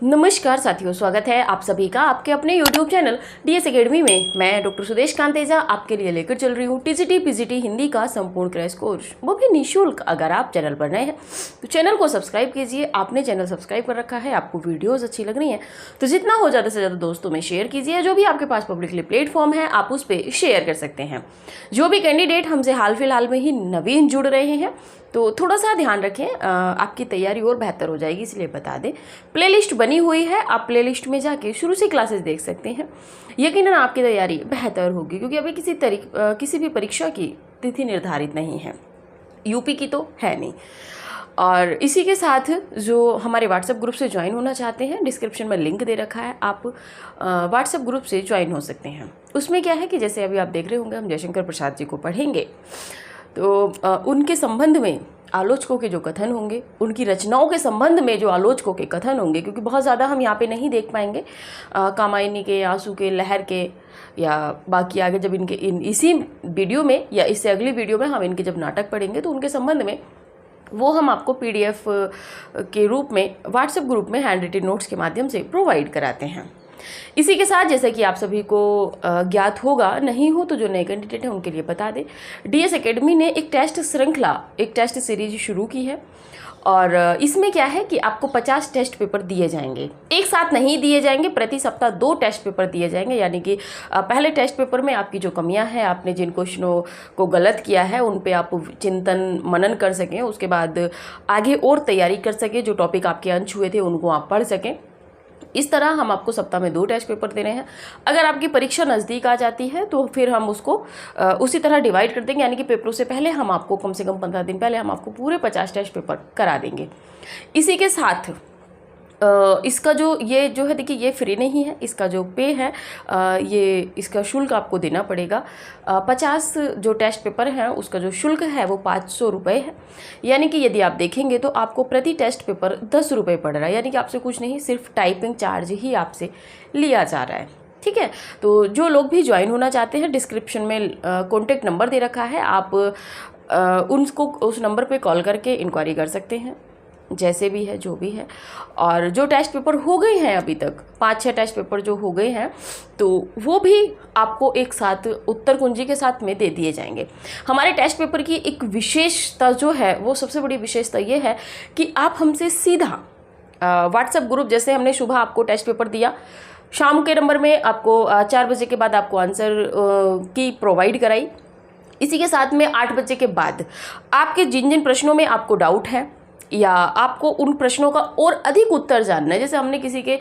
नमस्कार साथियों, स्वागत है आप सभी का आपके अपने YouTube चैनल DS एकेडमी में। मैं डॉक्टर सुदेश कांतेजा आपके लिए लेकर चल रही हूँ TGT PGT हिंदी का संपूर्ण क्रैश कोर्स, वो भी निःशुल्क। अगर आप चैनल पर नए हैं तो चैनल को सब्सक्राइब कीजिए। आपने चैनल सब्सक्राइब कर रखा है, आपको वीडियोज़ अच्छी लग रही हैं तो जितना हो ज़्यादा से ज़्यादा दोस्तों में शेयर कीजिए। जो भी आपके पास पब्लिकली प्लेटफॉर्म है आप उस पर शेयर कर सकते हैं। जो भी कैंडिडेट हमसे हाल फिलहाल में ही नवीन जुड़ रहे हैं तो थोड़ा सा ध्यान रखें, आपकी तैयारी और बेहतर हो जाएगी, इसलिए बता दें। प्लेलिस्ट बनी हुई है, आप प्लेलिस्ट में जाके शुरू से क्लासेस देख सकते हैं। यकीनन आपकी तैयारी बेहतर होगी, क्योंकि अभी किसी भी परीक्षा की तिथि निर्धारित नहीं है, यूपी की तो है नहीं। और इसी के साथ जो हमारे व्हाट्सएप ग्रुप से ज्वाइन होना चाहते हैं, डिस्क्रिप्शन में लिंक दे रखा है, आप व्हाट्सएप ग्रुप से ज्वाइन हो सकते हैं। उसमें क्या है कि जैसे अभी आप देख रहे होंगे, हम जयशंकर प्रसाद जी को पढ़ेंगे तो उनके संबंध में आलोचकों के जो कथन होंगे, उनकी रचनाओं के संबंध में जो आलोचकों के कथन होंगे, क्योंकि बहुत ज़्यादा हम यहाँ पे नहीं देख पाएंगे कामायनी के, आंसू के, लहर के, या बाकी आगे जब इसी वीडियो में या इससे अगली वीडियो में हम इनके जब नाटक पढ़ेंगे तो उनके संबंध में वो हम आपको PDF के रूप में व्हाट्सएप ग्रुप में हैंड रिटन नोट्स के माध्यम से प्रोवाइड कराते हैं। इसी के साथ जैसे कि आप सभी को ज्ञात होगा, नहीं हो तो जो नए कैंडिडेट हैं उनके लिए बता दें, DS एकेडमी ने एक टेस्ट श्रृंखला, एक टेस्ट सीरीज शुरू की है। और इसमें क्या है कि आपको 50 टेस्ट पेपर दिए जाएंगे, एक साथ नहीं दिए जाएंगे, प्रति सप्ताह 2 टेस्ट पेपर दिए जाएंगे। यानी कि पहले टेस्ट पेपर में आपकी जो कमियां हैं, आपने जिन क्वेश्चनों को गलत किया है उन पे आप चिंतन मनन कर सकें, उसके बाद आगे और तैयारी कर सकें, जो टॉपिक आपके अनछुए थे उनको आप पढ़ सकें। इस तरह हम आपको सप्ताह में 2 टेस्ट पेपर दे रहे हैं। अगर आपकी परीक्षा नज़दीक आ जाती है तो फिर हम उसको उसी तरह डिवाइड कर देंगे, यानी कि पेपरों से पहले हम आपको कम से कम 15 दिन पहले हम आपको पूरे 50 टेस्ट पेपर करा देंगे। इसी के साथ इसका जो है, देखिए ये फ्री नहीं है, इसका जो पे है ये इसका शुल्क आपको देना पड़ेगा। 50 जो टेस्ट पेपर हैं उसका जो शुल्क है वो 500 रुपये है। यानी कि यदि आप देखेंगे तो आपको प्रति टेस्ट पेपर 10 रुपये पड़ रहा है, यानी कि आपसे कुछ नहीं, सिर्फ टाइपिंग चार्ज ही आपसे लिया जा रहा है। ठीक है, तो जो लोग भी ज्वाइन होना चाहते हैं, डिस्क्रिप्शन में कॉन्टेक्ट नंबर दे रखा है, आप उस नंबर पर कॉल करके इंक्वायरी कर सकते हैं, जैसे भी है जो भी है। और जो टेस्ट पेपर हो गए हैं अभी तक 5-6 टेस्ट पेपर जो हो गए हैं तो वो भी आपको एक साथ उत्तर कुंजी के साथ में दे दिए जाएंगे। हमारे टेस्ट पेपर की एक विशेषता जो है, वो सबसे बड़ी विशेषता ये है कि आप हमसे सीधा व्हाट्सएप ग्रुप, जैसे हमने सुबह आपको टेस्ट पेपर दिया, शाम के नंबर में आपको 4 बजे के बाद आपको आंसर की प्रोवाइड कराई। इसी के साथ में 8 बजे के बाद आपके जिन जिन प्रश्नों में आपको डाउट है या आपको उन प्रश्नों का और अधिक उत्तर जानना है, जैसे हमने किसी के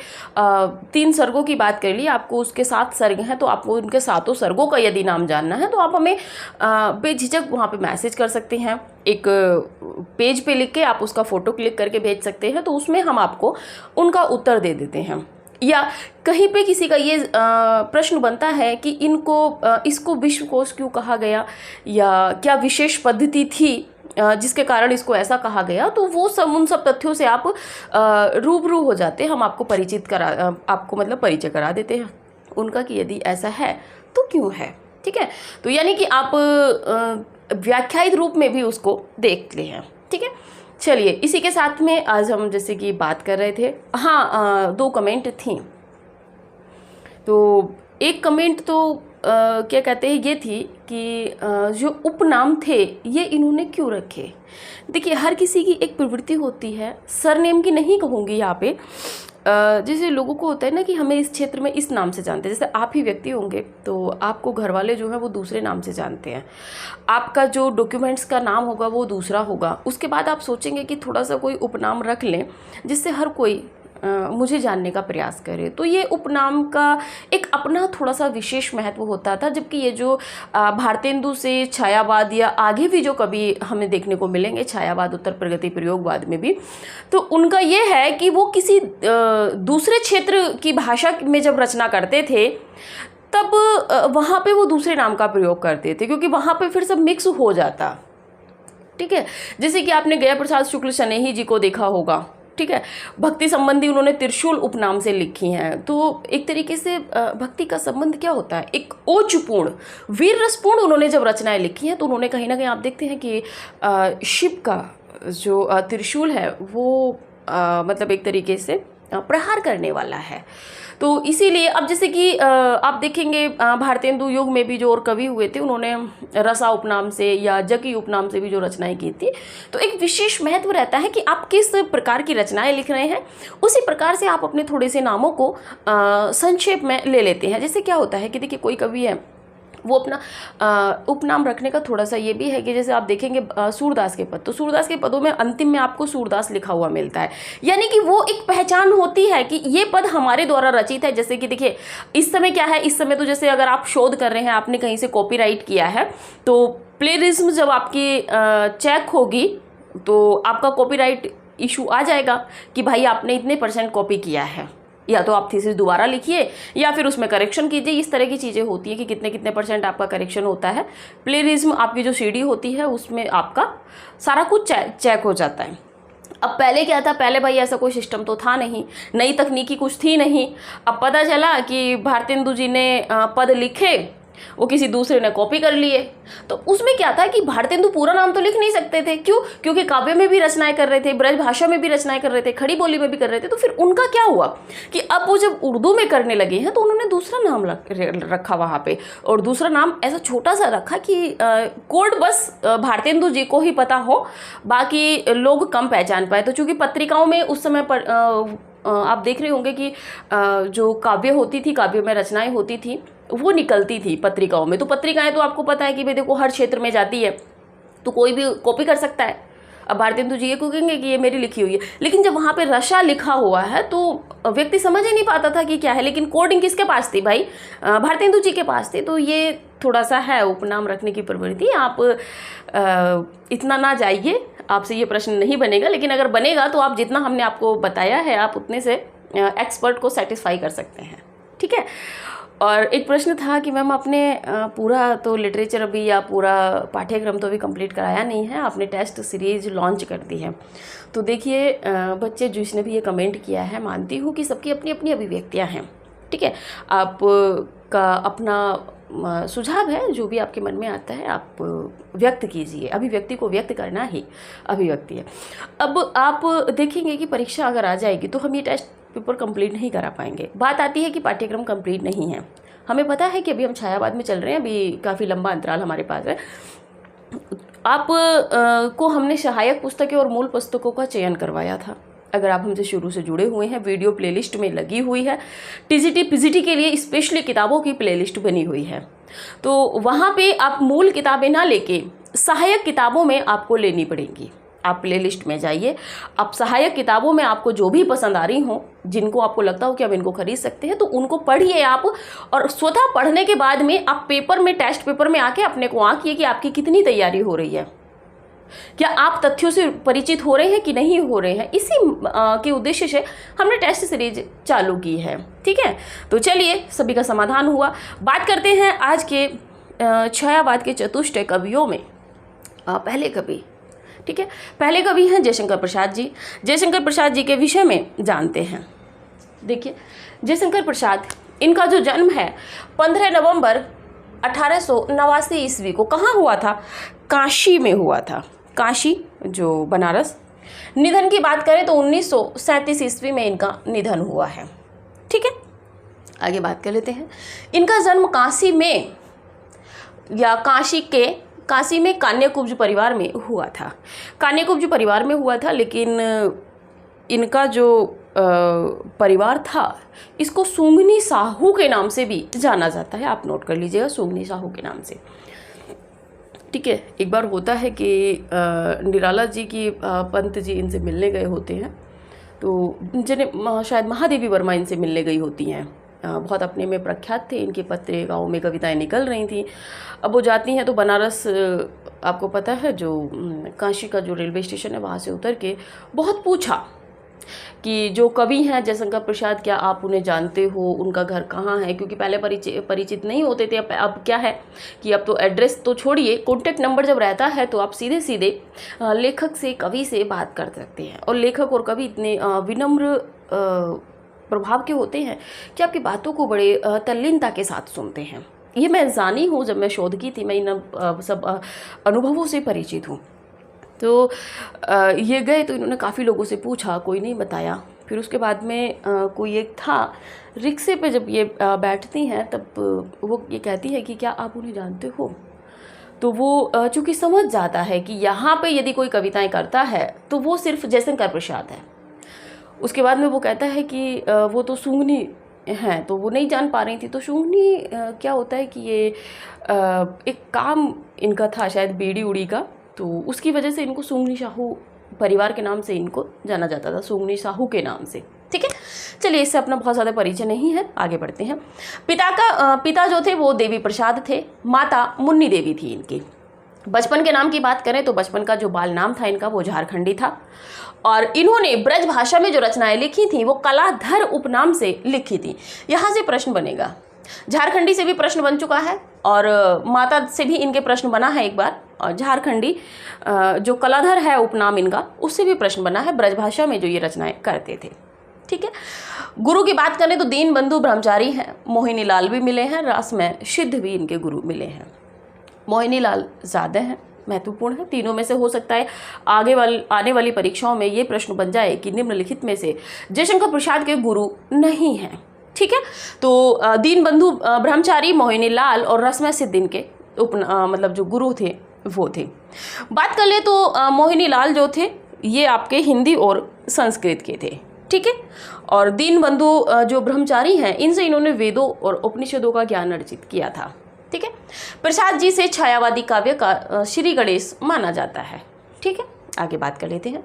3 सर्गों की बात कर ली, आपको उसके 7 सर्ग हैं तो आपको उनके 7 सर्गों का यदि नाम जानना है तो आप हमें बेझिझक वहाँ पे मैसेज कर सकते हैं। एक पेज पे लिख के आप उसका फ़ोटो क्लिक करके भेज सकते हैं, तो उसमें हम आपको उनका उत्तर दे देते हैं। या कहीं पे किसी का ये प्रश्न बनता है कि इसको विश्वकोश क्यों कहा गया, या क्या विशेष पद्धति थी जिसके कारण इसको ऐसा कहा गया, तो वो उन सब तथ्यों से आप रूबरू हो जाते हैं। हम आपको आपको परिचय करा देते हैं उनका कि यदि ऐसा है तो क्यों है। ठीक है, तो यानी कि आप व्याख्यायित रूप में भी उसको देखते हैं। ठीक है, चलिए इसी के साथ में आज हम जैसे कि बात कर रहे थे, हाँ 2 कमेंट थी। तो एक कमेंट तो क्या कहते हैं, ये थी कि जो उपनाम थे ये इन्होंने क्यों रखे। देखिए हर किसी की एक प्रवृत्ति होती है, सरनेम की नहीं कहूँगी यहाँ पे, जैसे लोगों को होता है ना कि हमें इस क्षेत्र में इस नाम से जानते हैं। जैसे आप ही व्यक्ति होंगे तो आपको घर वाले जो है वो दूसरे नाम से जानते हैं, आपका जो डॉक्यूमेंट्स का नाम होगा वो दूसरा होगा। उसके बाद आप सोचेंगे कि थोड़ा सा कोई उपनाम रख लें जिससे हर कोई मुझे जानने का प्रयास करे। तो ये उपनाम का एक अपना थोड़ा सा विशेष महत्व होता था, जबकि ये जो भारतेंदु से छायावाद या आगे भी जो कभी हमें देखने को मिलेंगे, छायावाद, उत्तर प्रगति, प्रयोगवाद में भी, तो उनका ये है कि वो किसी दूसरे क्षेत्र की भाषा में जब रचना करते थे तब वहाँ पे वो दूसरे नाम का प्रयोग करते थे, क्योंकि वहाँ पे फिर सब मिक्स हो जाता। ठीक है, जैसे कि आपने गया प्रसाद शुक्ल शनेही जी को देखा होगा। ठीक है, भक्ति संबंधी उन्होंने त्रिशूल उपनाम से लिखी हैं। तो एक तरीके से भक्ति का संबंध क्या होता है, एक ओजपूर्ण, वीर रसपूर्ण उन्होंने जब रचनाएं लिखी हैं तो उन्होंने कहीं ना कहीं आप देखते हैं कि शिव का जो त्रिशूल है वो मतलब एक तरीके से प्रहार करने वाला है। तो इसीलिए अब जैसे कि आप देखेंगे भारतेंदु युग में भी जो और कवि हुए थे उन्होंने रसा उपनाम से या जकी उपनाम से भी जो रचनाएं की थी, तो एक विशेष महत्व रहता है कि आप किस प्रकार की रचनाएं लिख रहे हैं, उसी प्रकार से आप अपने थोड़े से नामों को संक्षेप में ले लेते हैं। जैसे क्या होता है कि देखिए कोई कवि है वो अपना उपनाम रखने का थोड़ा सा ये भी है कि जैसे आप देखेंगे सूरदास के पद, तो सूरदास के पदों में अंतिम में आपको सूरदास लिखा हुआ मिलता है, यानी कि वो एक पहचान होती है कि ये पद हमारे द्वारा रचित है। जैसे कि देखिए इस समय क्या है, इस समय तो जैसे अगर आप शोध कर रहे हैं, आपने कहीं से कॉपीराइट किया है, तो प्लेरिज्म जब आपकी चेक होगी तो आपका कॉपीराइट इशू आ जाएगा कि भाई आपने इतने % कॉपी किया है, या तो आप थीसिस दोबारा लिखिए या फिर उसमें करेक्शन कीजिए। इस तरह की चीज़ें होती हैं कि कितने कितने % आपका करेक्शन होता है। प्लेरिज्म आपकी जो सीडी होती है उसमें आपका सारा कुछ चेक हो जाता है। अब पहले क्या था, पहले भाई ऐसा कोई सिस्टम तो था नहीं, नई तकनीकी कुछ थी नहीं। अब पता चला कि भारतेंदु जी ने पद लिखे, वो किसी दूसरे ने कॉपी कर लिए, तो उसमें क्या था कि भारतेंदु पूरा नाम तो लिख नहीं सकते थे। क्यों? क्योंकि काव्य में भी रचनाएं कर रहे थे, ब्रज भाषा में भी रचनाएं कर रहे थे, खड़ी बोली में भी कर रहे थे। तो फिर उनका क्या हुआ कि अब वो जब उर्दू में करने लगे हैं तो उन्होंने दूसरा नाम रखा वहाँ पे, और दूसरा नाम ऐसा छोटा सा रखा कि कोड बस भारतेंदु जी को ही पता हो, बाकी लोग कम पहचान पाए। तो चूंकि पत्रिकाओं में उस समय पर आप देख रहे होंगे कि जो काव्य होती थी, काव्य में रचनाएं होती थी, वो निकलती थी पत्रिकाओं में। तो पत्रिकाएं तो आपको पता है कि भाई देखो हर क्षेत्र में जाती है, तो कोई भी कॉपी कर सकता है। अब भारतेंदु जी ये कहेंगे कि ये मेरी लिखी हुई है, लेकिन जब वहाँ पे रसा लिखा हुआ है तो व्यक्ति समझ ही नहीं पाता था कि क्या है। लेकिन कोडिंग किसके पास थी भाई? भारतेंदु जी के पास थी। तो ये थोड़ा सा है उपनाम रखने की प्रवृत्ति। आप इतना ना जाइए, आपसे ये प्रश्न नहीं बनेगा, लेकिन अगर बनेगा तो आप जितना हमने आपको बताया है आप उतने से एक्सपर्ट को सेटिस्फाई कर सकते हैं, ठीक है। और एक प्रश्न था कि मैम आपने पूरा तो लिटरेचर अभी या पूरा पाठ्यक्रम तो अभी कंप्लीट कराया नहीं है, आपने टेस्ट सीरीज लॉन्च कर दी है। तो देखिए बच्चे जिसने भी ये कमेंट किया है, मानती हूँ कि सबकी अपनी अपनी अभिव्यक्तियाँ हैं, ठीक है। आपका अपना सुझाव है, जो भी आपके मन में आता है आप व्यक्त कीजिए। अभिव्यक्ति को व्यक्त करना ही अभिव्यक्ति है। अब आप देखेंगे कि परीक्षा अगर आ जाएगी तो हम ये टेस्ट पेपर कंप्लीट नहीं करा पाएंगे। बात आती है कि पाठ्यक्रम कंप्लीट नहीं है। हमें पता है कि अभी हम छायावाद में चल रहे हैं, अभी काफ़ी लंबा अंतराल हमारे पास है। आप को हमने सहायक पुस्तकें और मूल पुस्तकों का चयन करवाया था। अगर आप हमसे शुरू से जुड़े हुए हैं, वीडियो प्लेलिस्ट में लगी हुई है, टीजीटी पीजीटी के लिए स्पेशली किताबों की प्लेलिस्ट बनी हुई है। तो वहाँ पे आप मूल किताबें ना लेके सहायक किताबों में आपको लेनी पड़ेंगी। आप प्लेलिस्ट में जाइए, आप सहायक किताबों में आपको जो भी पसंद आ रही हों, जिनको आपको लगता हो कि आप इनको खरीद सकते हैं, तो उनको पढ़िए आप। और स्वतः पढ़ने के बाद में आप पेपर में, टेस्ट पेपर में आके अपने को आंकिए कि आपकी कितनी तैयारी हो रही है, क्या आप तथ्यों से परिचित हो रहे हैं कि नहीं हो रहे हैं। इसी के उद्देश्य से हमने टेस्ट सीरीज चालू की है, ठीक है। तो चलिए, सभी का समाधान हुआ। बात करते हैं आज के छायावाद के चतुष्टय कवियों में पहले कवि, ठीक है। पहले कवि हैं जयशंकर प्रसाद जी। जयशंकर प्रसाद जी के विषय में जानते हैं। देखिए जयशंकर प्रसाद, इनका जो जन्म है 15 नवंबर 1889 ईस्वी को कहाँ हुआ था? काशी में हुआ था। काशी जो बनारस। निधन की बात करें तो 1937 ईस्वी में इनका निधन हुआ है, ठीक है। आगे बात कर लेते हैं। इनका जन्म काशी में या काशी में कान्यकुब्ज परिवार में हुआ था। कान्यकुब्ज परिवार में हुआ था, लेकिन इनका जो परिवार था इसको सुंगनी साहू के नाम से भी जाना जाता है। आप नोट कर लीजिएगा, सुंगनी साहू के नाम से, ठीक है। एक बार होता है कि निराला जी की पंत जी इनसे मिलने गए होते हैं, तो जिन्हें शायद महादेवी वर्मा इनसे मिलने गई होती हैं। बहुत अपने में प्रख्यात थे, इनकी पत्रिकाओं में कविताएं निकल रही थी। अब वो जाती हैं तो बनारस, आपको पता है जो काशी का जो रेलवे स्टेशन है वहाँ से उतर के बहुत पूछा कि जो कवि हैं जयशंकर प्रसाद, क्या आप उन्हें जानते हो, उनका घर कहाँ है? क्योंकि पहले परिचित नहीं होते थे। अब क्या है कि अब तो एड्रेस तो छोड़िए, कॉन्टेक्ट नंबर जब रहता है तो आप सीधे सीधे लेखक से, कवि से बात कर सकते हैं। और लेखक और कवि इतने विनम्र प्रभाव के होते हैं कि आपकी बातों को बड़े तल्लीनता के साथ सुनते हैं। ये मैं जानी हूँ, जब मैं शोध की थी मैं इन सब अनुभवों से परिचित हूँ। तो ये गए तो इन्होंने काफ़ी लोगों से पूछा, कोई नहीं बताया। फिर उसके बाद में कोई एक था, रिक्शे पे जब ये बैठती हैं तब वो ये कहती है कि क्या आप उन्हें जानते हो। तो वो चूँकि समझ जाता है कि यहाँ पे यदि कोई कविताएं करता है तो वो सिर्फ जयशंकर प्रसाद है। उसके बाद में वो कहता है कि वो तो सूंघनी हैं, तो वो नहीं जान पा रही थी। तो सूंघनी क्या होता है कि ये एक काम इनका था शायद बीड़ी उड़ी का, तो उसकी वजह से इनको सूंघनी साहू परिवार के नाम से इनको जाना जाता था, सूंघनी साहू के नाम से। ठीक है, चलिए इससे अपना बहुत ज़्यादा परिचय नहीं है, आगे बढ़ते हैं। पिता जो थे वो देवी प्रसाद थे, माता मुन्नी देवी थी इनकी। बचपन के नाम की बात करें तो बचपन का जो बाल नाम था इनका वो झारखंडी था, और इन्होंने ब्रज भाषा में जो रचनाएं लिखी थी वो कलाधर उपनाम से लिखी थी। यहाँ से प्रश्न बनेगा, झारखंडी से भी प्रश्न बन चुका है और माता से भी इनके प्रश्न बना है एक बार, और झारखंडी जो कलाधर है उपनाम इनका, उससे भी प्रश्न बना है ब्रजभाषा में जो ये रचनाएं करते थे। ठीक है, गुरु की बात करें तो दीनबंधु ब्रह्मचारी हैं, मोहिनी लाल भी मिले हैं, रास में सिद्ध भी इनके गुरु मिले हैं। मोहिनी लाल ज़्यादा हैं, महत्वपूर्ण है, तीनों में से हो सकता है आने वाली परीक्षाओं में ये प्रश्न बन जाए कि निम्नलिखित में से जयशंकर प्रसाद के गुरु नहीं हैं। ठीक है, तो दीनबंधु ब्रह्मचारी, मोहिनी लाल और रसमय सिद्ध इनके मतलब जो गुरु थे वो थे। बात कर ले तो मोहिनी लाल जो थे ये आपके हिंदी और संस्कृत के थे। ठीक है, और दीनबंधु जो ब्रह्मचारी हैं इनसे इन्होंने वेदों और उपनिषदों का ज्ञान अर्जित किया था। ठीक है, प्रसाद जी से छायावादी काव्य का श्री गणेश माना जाता है। ठीक है, आगे बात कर लेते हैं।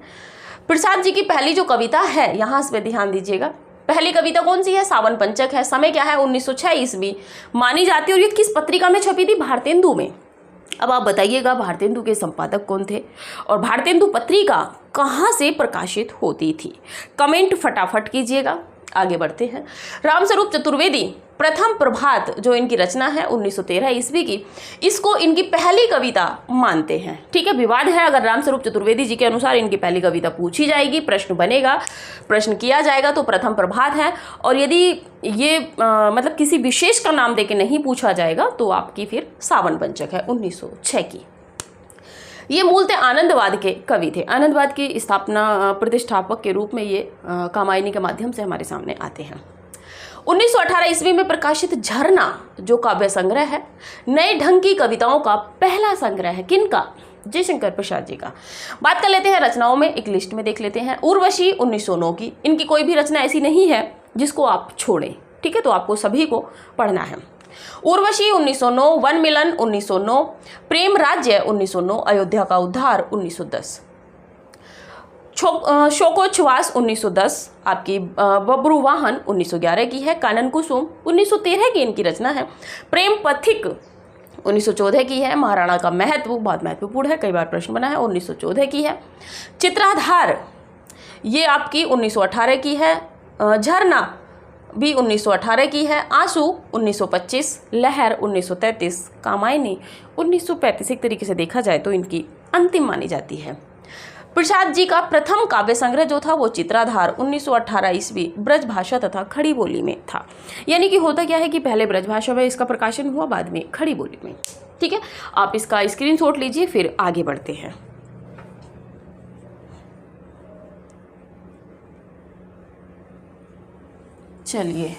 प्रसाद जी की पहली जो कविता है, यहाँ इस पे ध्यान दीजिएगा, पहली कविता कौन सी है? सावन पंचक है। समय क्या है? 1906 ईस्वी मानी जाती है, और ये किस पत्रिका में छपी थी? भारतेंदु में। अब आप बताइएगा भारतेंदु के संपादक कौन थे और भारतेंदु पत्रिका कहाँ से प्रकाशित होती थी? कमेंट फटाफट कीजिएगा। आगे बढ़ते हैं। रामस्वरूप चतुर्वेदी प्रथम प्रभात जो इनकी रचना है 1913 ईस्वी की, इसको इनकी पहली कविता मानते हैं। ठीक है, विवाद है अगर रामस्वरूप चतुर्वेदी जी के अनुसार इनकी पहली कविता पूछी जाएगी, प्रश्न बनेगा, प्रश्न किया जाएगा तो प्रथम प्रभात है, और यदि ये मतलब किसी विशेष का नाम देके नहीं पूछा जाएगा तो आपकी फिर सावन पंचक है 1906 की। ये मूलतः आनंदवाद के कवि थे। आनंदवाद की स्थापना प्रतिष्ठापक के रूप में ये कामायनी के माध्यम से हमारे सामने आते हैं। 1918 ईस्वी में प्रकाशित झरना जो काव्य संग्रह है, नए ढंग की कविताओं का पहला संग्रह है। किनका? जयशंकर प्रसाद जी का। बात कर लेते हैं रचनाओं में, एक लिस्ट में देख लेते हैं। उर्वशी 1909 की, इनकी कोई भी रचना ऐसी नहीं है जिसको आप छोड़ें। ठीक है, तो आपको सभी को पढ़ना है। उर्वशी 1909, वन मिलन 1909, प्रेम राज्य 1909, अयोध्या का उद्धार 1910, शोकोच्छ्वास 1910, आपकी बब्रू वाहन 1911 की है। कानन कुसुम 1913 की इनकी रचना है। प्रेम पथिक 1914 की है। महाराणा का महत्व बहुत महत्वपूर्ण है, कई बार प्रश्न बना है, 1914 की है। चित्राधार ये आपकी 1918 की है। झरना भी 1918 की है। आंसू 1925, लहर 1933, कामायनी 1935। एक तरीके से देखा जाए तो इनकी अंतिम मानी जाती है। प्रसाद जी का प्रथम काव्य संग्रह जो था वो चित्राधार 1918 ईस्वी ब्रज भाषा तथा खड़ी बोली में था। यानी कि होता क्या है कि पहले ब्रज भाषा में इसका प्रकाशन हुआ, बाद में खड़ी बोली में। ठीक है, आप इसका स्क्रीनशॉट लीजिए, फिर आगे बढ़ते हैं। चलिए,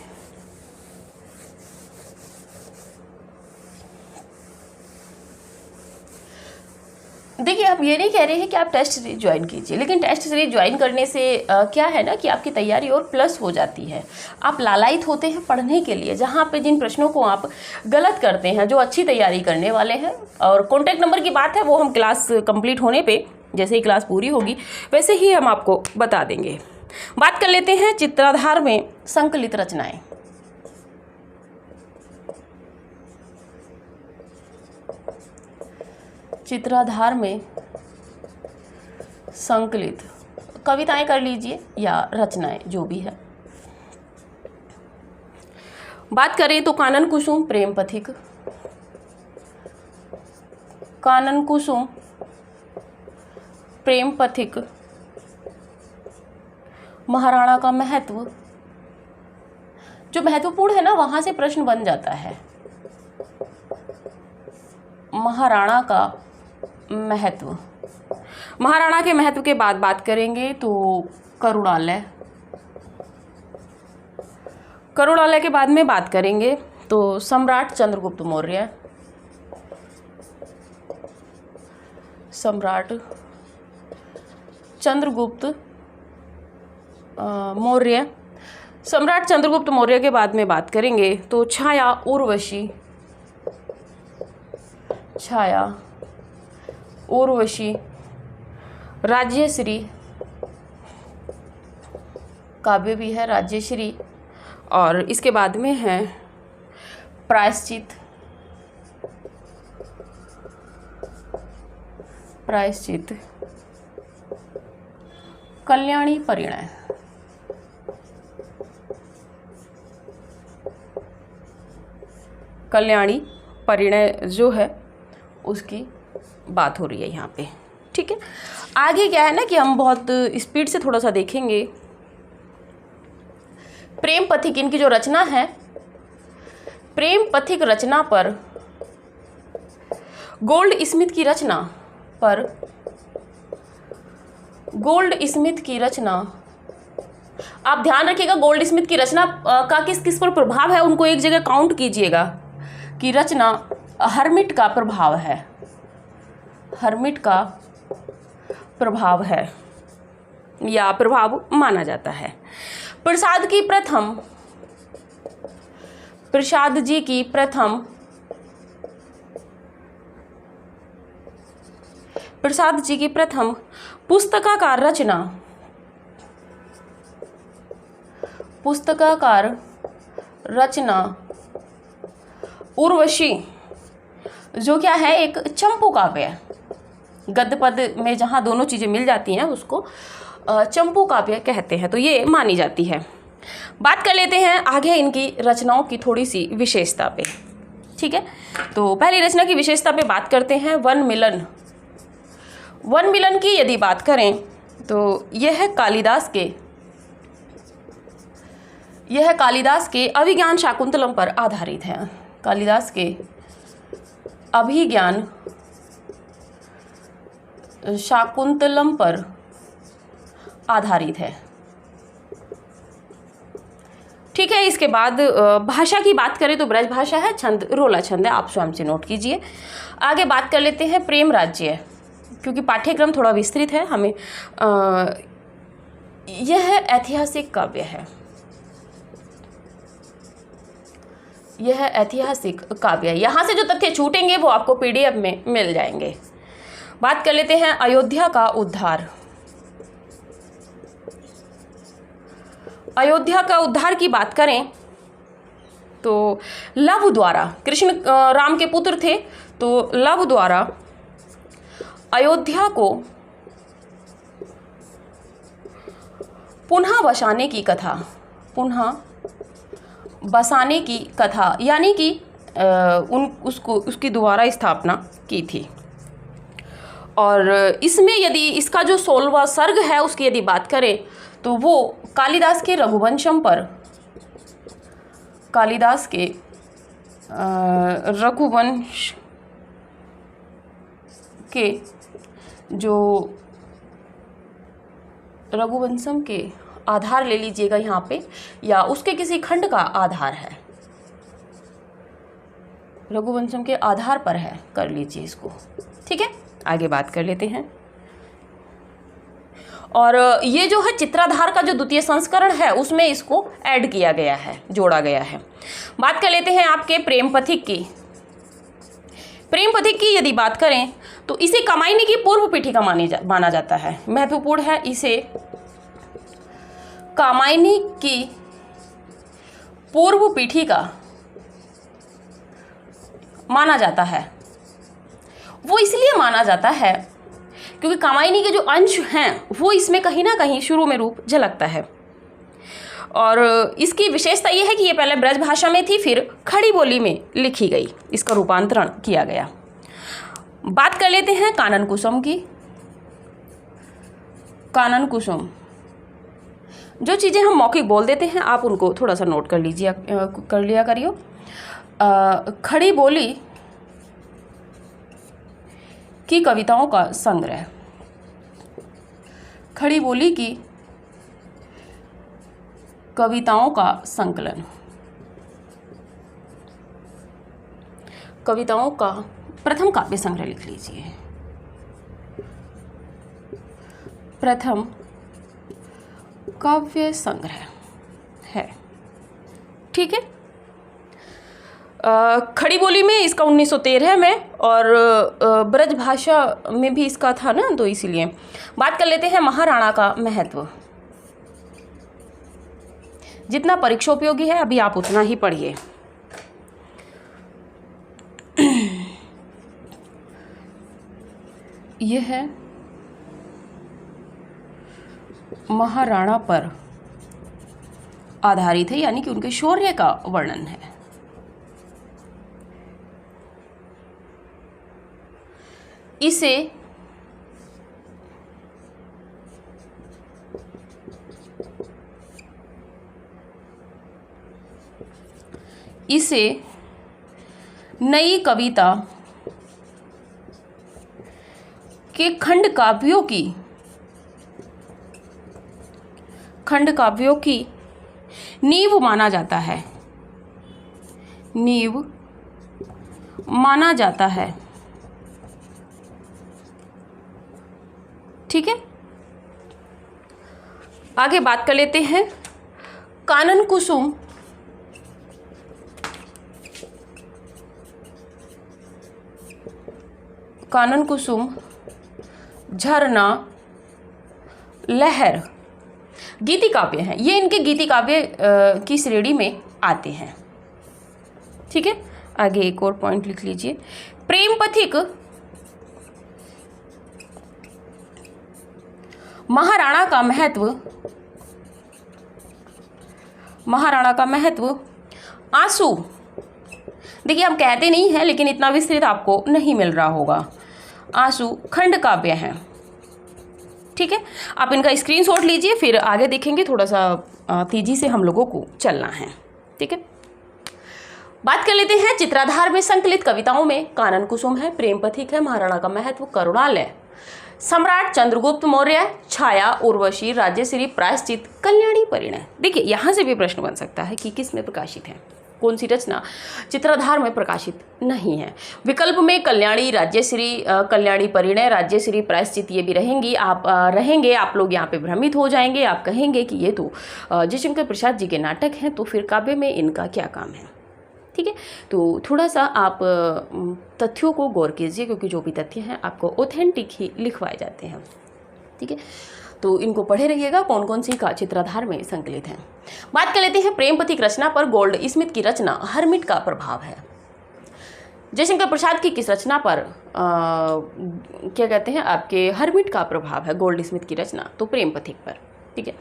देखिए आप ये नहीं कह रहे हैं कि आप टेस्ट सीरीज ज्वाइन कीजिए, लेकिन टेस्ट सीरीज ज्वाइन करने से क्या है ना कि आपकी तैयारी और प्लस हो जाती है। आप लालायित होते हैं पढ़ने के लिए, जहाँ पे जिन प्रश्नों को आप गलत करते हैं, जो अच्छी तैयारी करने वाले हैं। और कॉन्टैक्ट नंबर की बात है वो हम क्लास कंप्लीट होने पे, जैसे ही क्लास पूरी होगी वैसे ही हम आपको बता देंगे। बात कर लेते हैं चित्राधार में संकलित रचनाएं। चित्राधार में संकलित कविताएं कर लीजिए या रचनाएं जो भी है। बात करें तो कानन कुसुम, प्रेम पथिक, कानन कुसुम, प्रेम पथिक, महाराणा का महत्व। जो महत्वपूर्ण है ना वहां से प्रश्न बन जाता है। महाराणा का महत्व, महाराणा के महत्व के बाद बात करेंगे तो करुणालय, करुणालय के बाद में बात करेंगे तो सम्राट चंद्रगुप्त मौर्य, सम्राट चंद्रगुप्त मौर्य। सम्राट चंद्रगुप्त मौर्य के बाद में बात करेंगे तो छाया उर्वशी, छाया उर्वशी, राज्यश्री, काव्य भी है राज्यश्री। और इसके बाद में है प्रायश्चित, प्रायश्चित, कल्याणी परिणय, कल्याणी परिणय जो है उसकी बात हो रही है यहाँ पे। ठीक है, आगे क्या है ना कि हम बहुत स्पीड से थोड़ा सा देखेंगे। प्रेम पथिक, इनकी जो रचना है, प्रेम पथिक रचना पर, गोल्ड स्मिथ की रचना पर, गोल्ड स्मिथ की रचना, आप ध्यान रखिएगा गोल्ड स्मिथ की रचना का किस किस पर प्रभाव है, उनको एक जगह काउंट कीजिएगा कि रचना हर्मिट का प्रभाव है, हर्मिट का प्रभाव है या प्रभाव माना जाता है। प्रसाद की प्रथम, प्रसाद जी की प्रथम, प्रसाद जी की प्रथम पुस्तकाकार रचना, पुस्तकाकार रचना उर्वशी, जो क्या है एक चंपू काव्य, गद्य पद में जहाँ दोनों चीज़ें मिल जाती हैं उसको चंपू काव्य कहते हैं, तो ये मानी जाती है। बात कर लेते हैं आगे इनकी रचनाओं की थोड़ी सी विशेषता पे। ठीक है, तो पहली रचना की विशेषता पे बात करते हैं वन मिलन। वन मिलन की यदि बात करें तो यह है कालिदास के, यह कालिदास के अभिज्ञान शाकुंतलम पर आधारित है, कालिदास के अभिज्ञान शाकुंतलम पर आधारित है। ठीक है, इसके बाद भाषा की बात करें तो ब्रज भाषा है, छंद रोला छंद है, आप स्वयं से नोट कीजिए। आगे बात कर लेते हैं प्रेम राज्य, क्योंकि पाठ्यक्रम थोड़ा विस्तृत है, हमें यह ऐतिहासिक काव्य है, यह ऐतिहासिक काव्य है। यहाँ से जो तथ्य छूटेंगे वो आपको PDF में मिल जाएंगे। बात कर लेते हैं अयोध्या का उद्धार। अयोध्या का उद्धार की बात करें तो लव द्वारा, कृष्ण राम के पुत्र थे, तो लव द्वारा अयोध्या को पुनः बसाने की कथा, पुनः बसाने की कथा, यानी कि उसकी दोबारा स्थापना की थी। और इसमें यदि इसका जो 16वां सर्ग है उसकी यदि बात करें तो वो कालिदास के रघुवंशम पर, कालिदास के रघुवंश के जो रघुवंशम के आधार ले लीजिएगा यहाँ पे, या उसके किसी खंड का आधार है, रघुवंशम के आधार पर है, कर लीजिए इसको। ठीक है, आगे बात कर लेते हैं। और ये जो है चित्राधार का जो द्वितीय संस्करण है उसमें इसको ऐड किया गया है, जोड़ा गया है। बात कर लेते हैं आपके प्रेम पथिक की। प्रेम पथिक की यदि बात करें तो इसे कामायनी की पूर्व पीठिका माना जाता है, महत्वपूर्ण है, इसे कामायनी की पूर्व पीठिका माना जाता है। वो इसलिए माना जाता है क्योंकि कामायनी के जो अंश हैं वो इसमें कहीं ना कहीं शुरू में रूप झलकता है। और इसकी विशेषता ये है कि ये पहले ब्रज भाषा में थी, फिर खड़ी बोली में लिखी गई, इसका रूपांतरण किया गया। बात कर लेते हैं कानन कुसुम की। कानन कुसुम, जो चीज़ें हम मौखिक बोल देते हैं आप उनको थोड़ा सा नोट कर लिया करियो। खड़ी बोली की कविताओं का संग्रह, खड़ी बोली की कविताओं का संकलन, कविताओं का प्रथम काव्य संग्रह लिख लीजिए। प्रथम काव्य संग्रह है, ठीक है। खड़ी बोली में इसका 1913 में और ब्रज भाषा में भी इसका था ना, तो इसीलिए बात कर लेते हैं महाराणा का महत्व। जितना परीक्षा उपयोगी है अभी आप उतना ही पढ़िए। यह है महाराणा पर आधारित है, यानी कि उनके शौर्य का वर्णन है। इसे नई कविता के खंड काव्यों की नींव माना जाता है। नींव माना जाता है, ठीक है। आगे बात कर लेते हैं कानन कुसुम झरना, लहर गीति काव्य हैं। ये इनके गीति काव्य की श्रेणी में आते हैं, ठीक है। आगे एक और पॉइंट लिख लीजिए। प्रेम पथिक महाराणा का महत्व आंसू, देखिए हम कहते नहीं हैं लेकिन इतना विस्तृत आपको नहीं मिल रहा होगा। आंसू खंड काव्य हैं, ठीक है। आप इनका स्क्रीनशॉट लीजिए, फिर आगे देखेंगे। थोड़ा सा तेजी से हम लोगों को चलना है, ठीक है। बात कर लेते हैं चित्राधार में संकलित कविताओं में कानन कुसुम है, प्रेम पथिक है, महाराणा का महत्व, करुणालय, सम्राट चंद्रगुप्त मौर्य, छाया, उर्वशी, राज्यश्री, प्रायश्चित, कल्याणी, परिणय। देखिए यहाँ से भी प्रश्न बन सकता है कि किस में प्रकाशित है, कौन सी रचना चित्राधार में प्रकाशित नहीं है। विकल्प में कल्याणी, राज्यश्री, कल्याणी परिणय, राज्यश्री, प्रायश्चित ये भी रहेंगी। आप लोग यहाँ पे भ्रमित हो जाएंगे। आप कहेंगे कि ये तो जयशंकर प्रसाद जी के नाटक हैं, तो फिर काव्य में इनका क्या काम है, ठीक है। तो थोड़ा सा आप तथ्यों को गौर कीजिए, क्योंकि जो भी तथ्य हैं आपको ऑथेंटिक ही लिखवाए जाते हैं, ठीक है। तो इनको पढ़े रहिएगा कौन कौन सी का चित्राधार में संकलित हैं। बात कर लेते हैं प्रेम पथिक रचना पर गोल्ड स्मिथ की रचना हरमिट का प्रभाव है। जयशंकर प्रसाद की किस रचना पर क्या कहते हैं आपके हरमिट का प्रभाव है गोल्ड स्मिथ की रचना, तो प्रेम पथिक पर, ठीक है।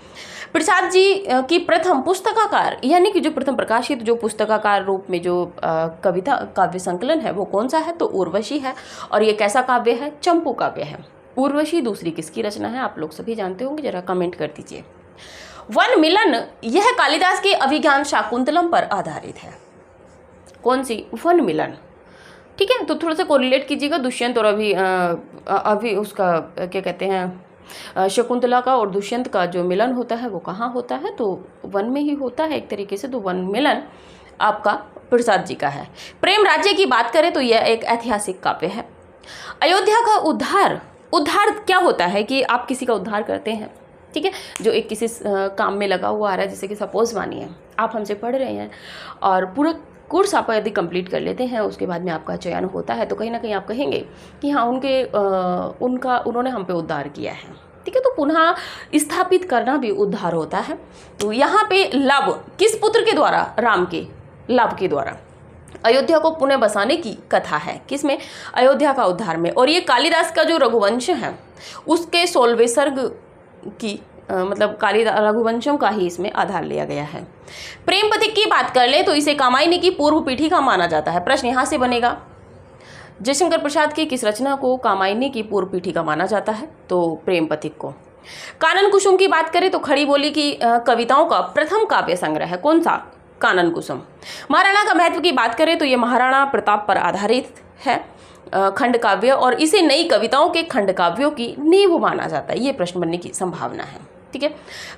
प्रसाद जी की प्रथम पुस्तकाकार, यानी कि जो प्रथम प्रकाशित जो पुस्तकाकार रूप में जो कविता काव्य संकलन है वो कौन सा है, तो उर्वशी है। और ये कैसा काव्य है, चंपू काव्य है। उर्वशी दूसरी किसकी रचना है, आप लोग सभी जानते होंगे, जरा कमेंट कर दीजिए। वन मिलन, यह कालिदास के अभिज्ञान शाकुंतलम पर आधारित है। कौन सी, वन मिलन, ठीक है। तो थोड़ा सा कोरिलेट कीजिएगा दुष्यंत और अभी उसका क्या कहते हैं शकुंतला का और दुष्यंत का जो मिलन होता है वो कहाँ होता है, तो वन में ही होता है एक तरीके से। तो वन मिलन आपका प्रसाद जी का है। प्रेम राज्य की बात करें तो यह एक ऐतिहासिक काव्य है। अयोध्या का उद्धार क्या होता है कि आप किसी का उद्धार करते हैं, ठीक है। जो एक किसी काम में लगा हुआ आ रहा है, जैसे कि सपोज मानिए आप हमसे पढ़ रहे हैं और पूरा कोर्स आप यदि कंप्लीट कर लेते हैं, उसके बाद में आपका चयन होता है, तो कहीं ना कहीं आप कहेंगे कि हाँ उन्होंने हम पे उद्धार किया है, ठीक है। तो पुनः स्थापित करना भी उद्धार होता है। तो यहाँ पे लव किस पुत्र के द्वारा, राम के लव के द्वारा अयोध्या को पुनः बसाने की कथा है, किसमें, अयोध्या का उद्धार में। और ये कालिदास का जो रघुवंश है उसके 16वें सर्ग की मतलब कालिदास रघुवंशम का ही इसमें आधार लिया गया है। प्रेम पथिक की बात कर ले तो इसे कामायनी की पूर्व पीठिका माना जाता है। प्रश्न यहाँ से बनेगा, जयशंकर प्रसाद की किस रचना को कामायनी की पूर्व पीठिका माना जाता है, तो प्रेम पथिक को। कानन कुसुम की बात करें तो खड़ी बोली की कविताओं का प्रथम काव्य संग्रह है, कौन सा, कानन कुसुम। महाराणा का महत्व की बात करें तो ये महाराणा प्रताप पर आधारित है खंड काव्य, और इसे नई कविताओं के खंड काव्यों की नींव माना जाता है। ये प्रश्न बनने की संभावना है, ठीक है।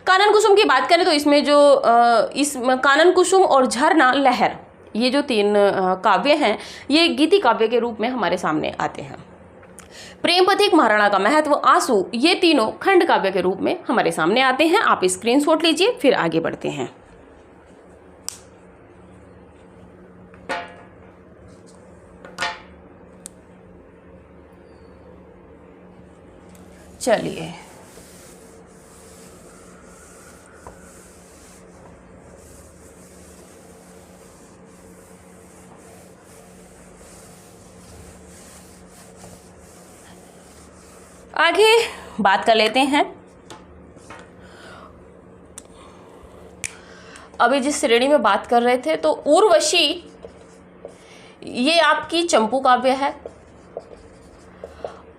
कानन कुसुम की बात करें तो इसमें जो कानन कुसुम और झरना, लहर, ये जो 3 काव्य हैं ये गीति काव्य के रूप में हमारे सामने आते हैं। प्रेम पथिक, महाराणा का महत्व, आंसू, ये तीनों खंड काव्य के रूप में हमारे सामने आते हैं। आप स्क्रीनशॉट लीजिए, फिर आगे बढ़ते हैं। चलिए आगे बात कर लेते हैं। अभी जिस श्रेणी में बात कर रहे थे तो उर्वशी ये आपकी चंपू काव्य है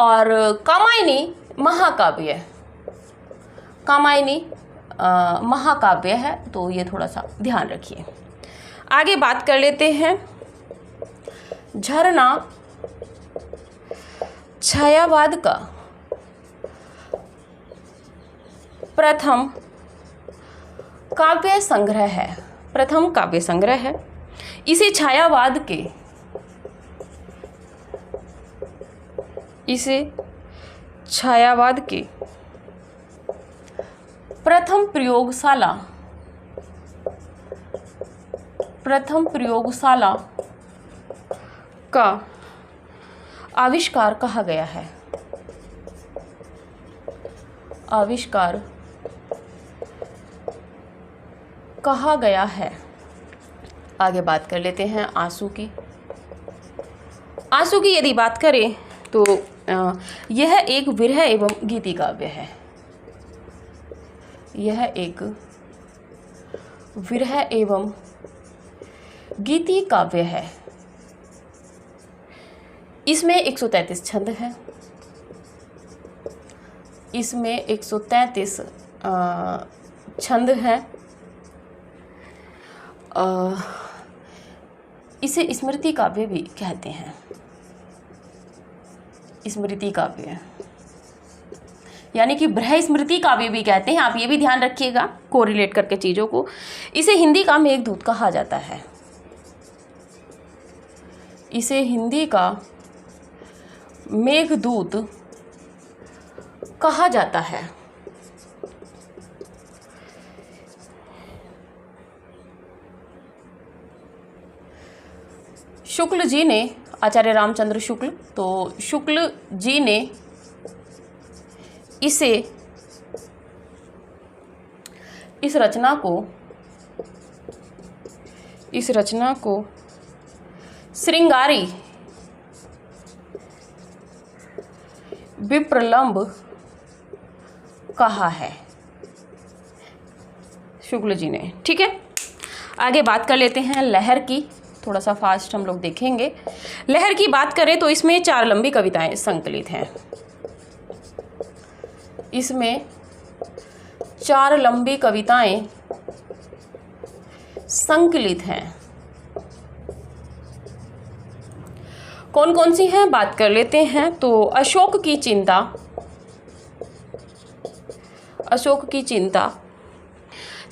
और कामायनी महाकाव्य है। कामायनी महाकाव्य है, तो ये थोड़ा सा ध्यान रखिए। आगे बात कर लेते हैं। झरना छायावाद का प्रथम काव्य संग्रह है। प्रथम काव्य संग्रह है। इसे छायावाद के प्रथम प्रयोगशाला का आविष्कार कहा गया है। आविष्कार कहा गया है। आगे बात कर लेते हैं आंसू की। आंसू की यदि बात करें तो यह एक विरह एवं गीति काव्य है। यह एक विरह एवं गीति काव्य है। इसमें 133 छंद हैं। इसमें 133 छंद हैं। इसे स्मृति काव्य भी कहते हैं। स्मृति काव्य यानी कि बृह स्मृति काव्य भी कहते हैं। आप ये भी ध्यान रखिएगा कोरिलेट करके चीज़ों को। इसे हिंदी का मेघदूत कहा जाता है। इसे हिंदी का मेघदूत कहा जाता है। शुक्ल जी ने, आचार्य रामचंद्र शुक्ल, तो शुक्ल जी ने इस रचना को श्रृंगारी विप्रलंब कहा है। शुक्ल जी ने। ठीक है, आगे बात कर लेते हैं लहर की। थोड़ा सा फास्ट हम लोग देखेंगे। लहर की बात करें तो इसमें 4 लंबी कविताएं संकलित हैं। इसमें 4 लंबी कविताएं संकलित हैं। कौन कौन सी हैं बात कर लेते हैं। तो अशोक की चिंता,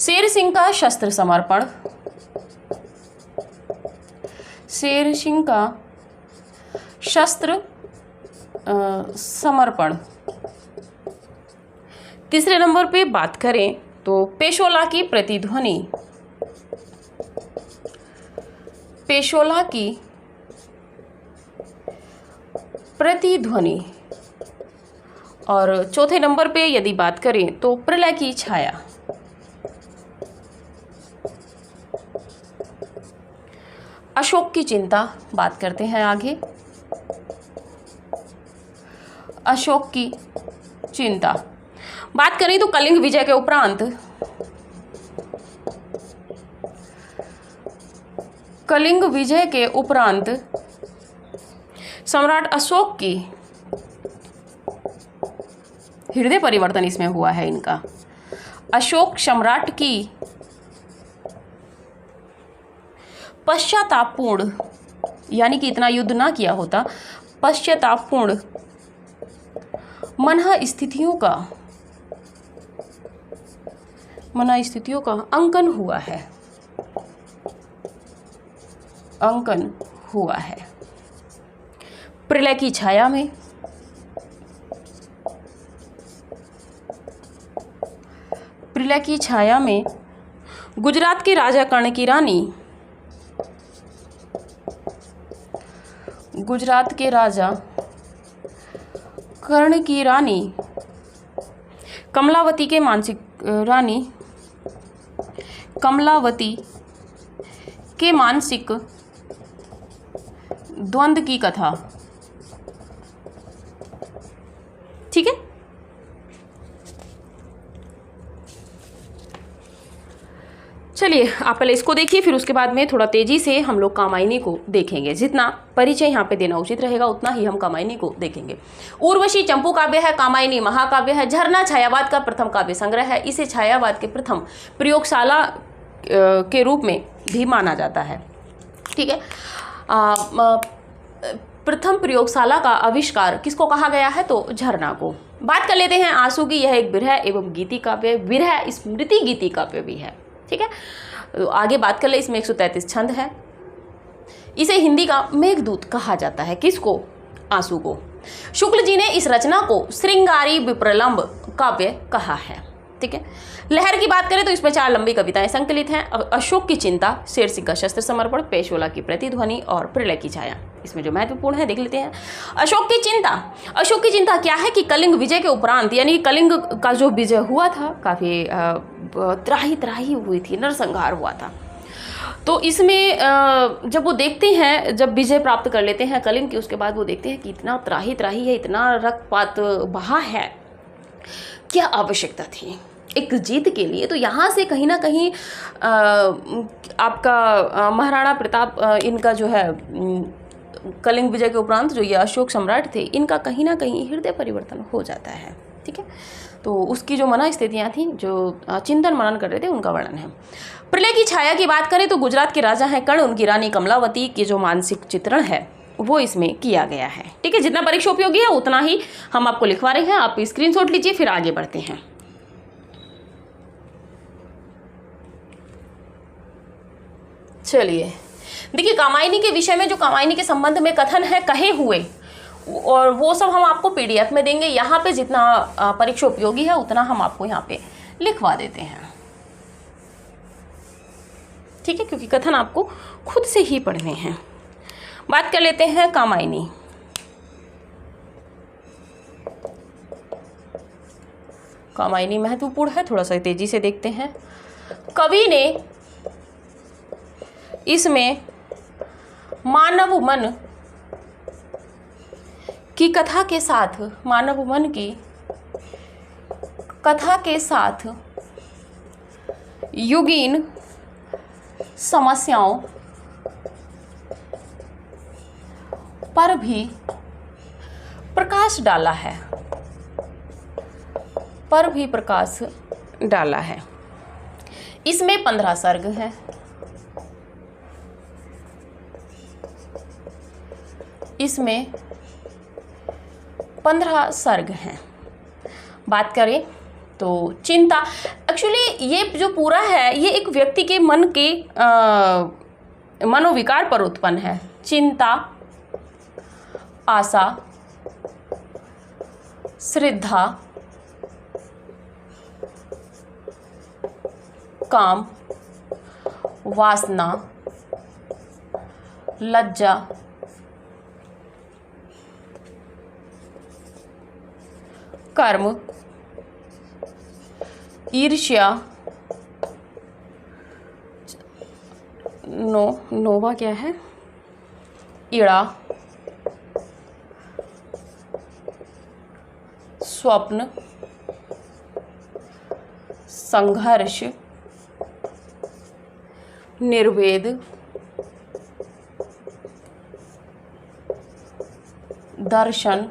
शेर सिंह का शस्त्र समर्पण, शेर सिंह का शस्त्र समर्पण। तीसरे नंबर पे बात करें तो पेशोला की प्रतिध्वनि, पेशोला की प्रतिध्वनि। और चौथे नंबर पे यदि बात करें तो प्रलय की छाया। अशोक की चिंता बात करते हैं आगे। अशोक की चिंता बात करें तो कलिंग विजय के उपरांत सम्राट अशोक की हृदय परिवर्तन इसमें हुआ है इनका। अशोक सम्राट की पश्चातापपूर्ण, यानी कि इतना युद्ध ना किया होता, पश्चातापपूर्ण मनः स्थितियों का अंकन हुआ है। अंकन हुआ है। प्रलय की छाया में गुजरात के राजा कर्ण की रानी कमलावती के मानसिक द्वंद्व की कथा। ठीक है, चलिए आप पहले इसको देखिए, फिर उसके बाद में थोड़ा तेजी से हम लोग कामायनी को देखेंगे। जितना परिचय यहाँ पे देना उचित रहेगा उतना ही हम कामायनी को देखेंगे। उर्वशी चंपू काव्य है, कामायनी महाकाव्य है, झरना छायावाद का प्रथम काव्य संग्रह है। इसे छायावाद के प्रथम प्रयोगशाला के रूप में भी माना जाता है। ठीक है, प्रथम प्रयोगशाला का आविष्कार किसको कहा गया है? तो झरना को। बात कर लेते हैं आंसू की। यह एक विरह एवं गीति काव्य, विरह स्मृति गीति काव्य भी है। ठीक है, तो आगे बात कर ले। इसमें 133 छंद है। इसे हिंदी का मेघदूत कहा जाता है। किसको? आंसू को। शुक्ल जी ने इस रचना को श्रृंगारी विप्रलंब काव्य कहा है। ठीक है, लहर की बात करें तो इसमें 4 लंबी कविताएं संकलित हैं। अशोक की चिंता, शेर सिंह का शस्त्र समर्पण, पेशोला की प्रतिध्वनि और प्रलय की छाया। इसमें जो महत्वपूर्ण है देख लेते हैं। अशोक की चिंता क्या है कि कलिंग विजय के उपरांत, यानी कलिंग का जो विजय हुआ था, काफ़ी त्राही हुई थी, नरसंहार हुआ था। तो इसमें जब वो देखते हैं, जब विजय प्राप्त कर लेते हैं कलिंग की, उसके बाद वो देखते हैं कि इतना त्राही है, इतना रक्तपात बहा है, क्या आवश्यकता थी एक जीत के लिए। तो यहाँ से कहीं ना कहीं आपका महाराणा प्रताप, इनका जो है कलिंग विजय के उपरांत जो ये अशोक सम्राट थे, इनका कहीं ना कहीं हृदय परिवर्तन हो जाता है। ठीक है, तो उसकी जो मना स्थितियाँ थी, जो चिंतन मनन कर रहे थे, उनका वर्णन है। प्रलय की छाया की बात करें तो गुजरात के राजा हैं कर्ण, उनकी रानी कमलावती की जो मानसिक चित्रण है वो इसमें किया गया है। ठीक है, जितना परीक्षा उपयोगी है उतना ही हम आपको लिखवा रहे हैं। आप स्क्रीनशॉट लीजिए, फिर आगे बढ़ते हैं। चलिए देखिए, कामायनी के विषय में, जो कामायनी के संबंध में कथन है कहे हुए, और वो सब हम आपको पीडीएफ में देंगे। यहाँ पे जितना परीक्षा उपयोगी है उतना हम आपको यहाँ पे लिखवा देते हैं। ठीक है, क्योंकि कथन आपको खुद से ही पढ़ने हैं। बात कर लेते हैं कामायनी। कामायनी महत्वपूर्ण है, थोड़ा सा तेजी से देखते हैं। कवि ने इसमें मानव मन की कथा के साथ युगीन समस्याओं पर भी प्रकाश डाला है। इसमें 15 सर्ग है। इसमें 15 सर्ग हैं। बात करें तो चिंता, एक्चुअली ये जो पूरा है ये एक व्यक्ति के मन के मनोविकार पर उत्पन्न है। चिंता, आशा, श्रद्धा, काम, वासना, लज्जा, कर्म, ईर्ष्या, नोवा क्या है, ईड़ा, स्वप्न, संघर्ष, निर्वेद, दर्शन,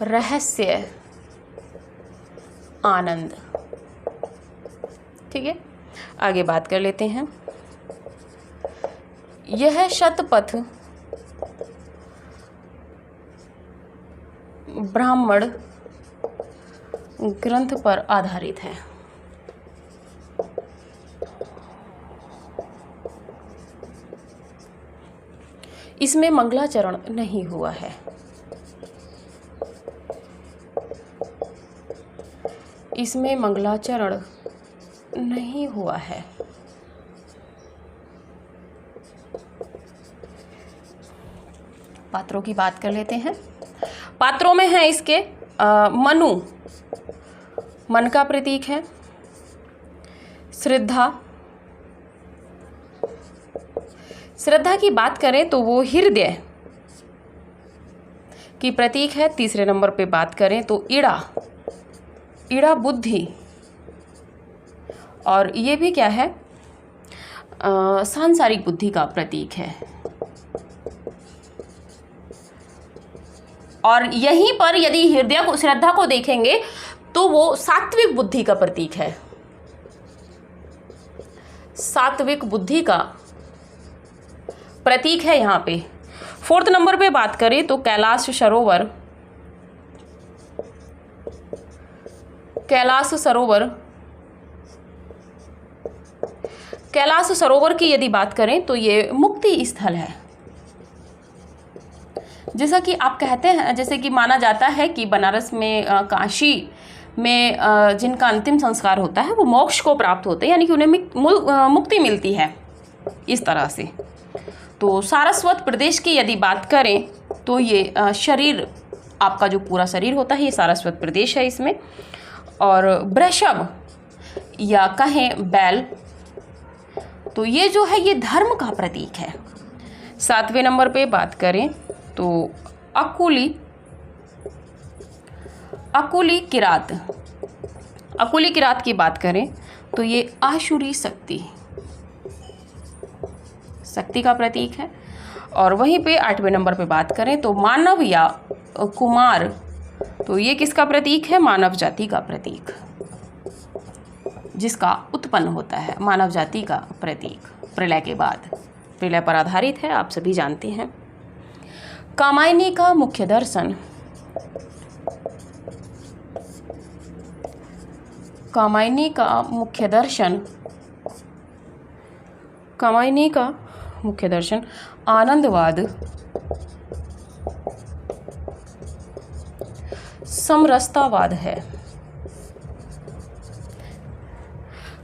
रहस्य, आनंद। ठीक है, आगे बात कर लेते हैं। यह शतपथ ब्राह्मण ग्रंथ पर आधारित है। इसमें मंगलाचरण नहीं हुआ है। इसमें मंगलाचरण नहीं हुआ है। पात्रों की बात कर लेते हैं। पात्रों में है इसके मनु, मन का प्रतीक है। श्रद्धा, श्रद्धा की बात करें तो वो हृदय की प्रतीक है। तीसरे नंबर पे बात करें तो ईड़ा, ईड़ा बुद्धि, और ये भी क्या है, सांसारिक बुद्धि का प्रतीक है। और यहीं पर यदि हृदय को, श्रद्धा को देखेंगे तो वो सात्विक बुद्धि का प्रतीक है। सात्विक बुद्धि का प्रतीक है यहाँ पे। फोर्थ नंबर पे बात करें तो कैलाश सरोवर, कैलाश सरोवर, कैलाश सरोवर की यदि बात करें तो ये मुक्ति स्थल है। जैसा कि आप कहते हैं, जैसे कि माना जाता है कि बनारस में, काशी में जिनका अंतिम संस्कार होता है वो मोक्ष को प्राप्त होते हैं, यानी कि उन्हें मुक्ति मिलती है इस तरह से। तो सारस्वत प्रदेश की यदि बात करें तो ये शरीर, आपका जो पूरा शरीर होता है ये सारस्वत प्रदेश है इसमें। और वृषभ या कहें बैल, तो ये जो है ये धर्म का प्रतीक है। सातवें नंबर पे बात करें तो अकुली, अकुली किरात, अकुली किरात की बात करें तो ये आशुरी शक्ति, शक्ति का प्रतीक है। और वहीं पे 8वें नंबर पे बात करें तो मानव या कुमार, तो ये किसका प्रतीक है, मानव जाति का प्रतीक, जिसका उत्पन्न होता है, मानव जाति का प्रतीक प्रलय के बाद, प्रलय पर आधारित है, आप सभी जानते हैं। कामायनी का मुख्य दर्शन, कामायनी का मुख्य दर्शन, कामायनी का मुख्य दर्शन आनंदवाद, समरसतावाद है।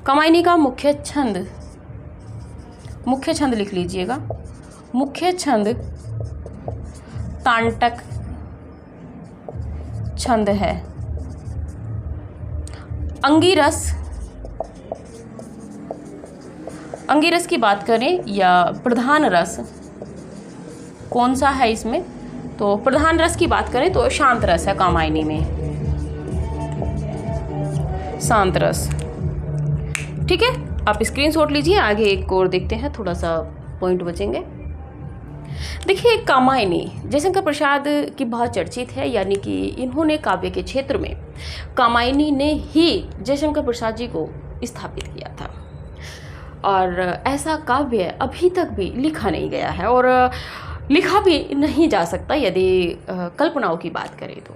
कामायनी का मुख्य छंद, मुख्य छंद लिख लीजिएगा, मुख्य छंद तांटक छंद है। अंगिरस, अंगिरस की बात करें या प्रधान रस, कौन सा है इसमें, तो प्रधान रस की बात करें तो शांत रस है कामायनी में, शांत रस। ठीक है, आप स्क्रीनशॉट लीजिए। आगे एक और देखते हैं, थोड़ा सा पॉइंट बचेंगे। देखिए कामायनी जयशंकर प्रसाद की बहुत चर्चित है, यानी कि इन्होंने काव्य के क्षेत्र में कामायनी ने ही जयशंकर प्रसाद जी को स्थापित किया था। और ऐसा काव्य अभी तक भी लिखा नहीं गया है और लिखा भी नहीं जा सकता यदि कल्पनाओं की बात करें तो।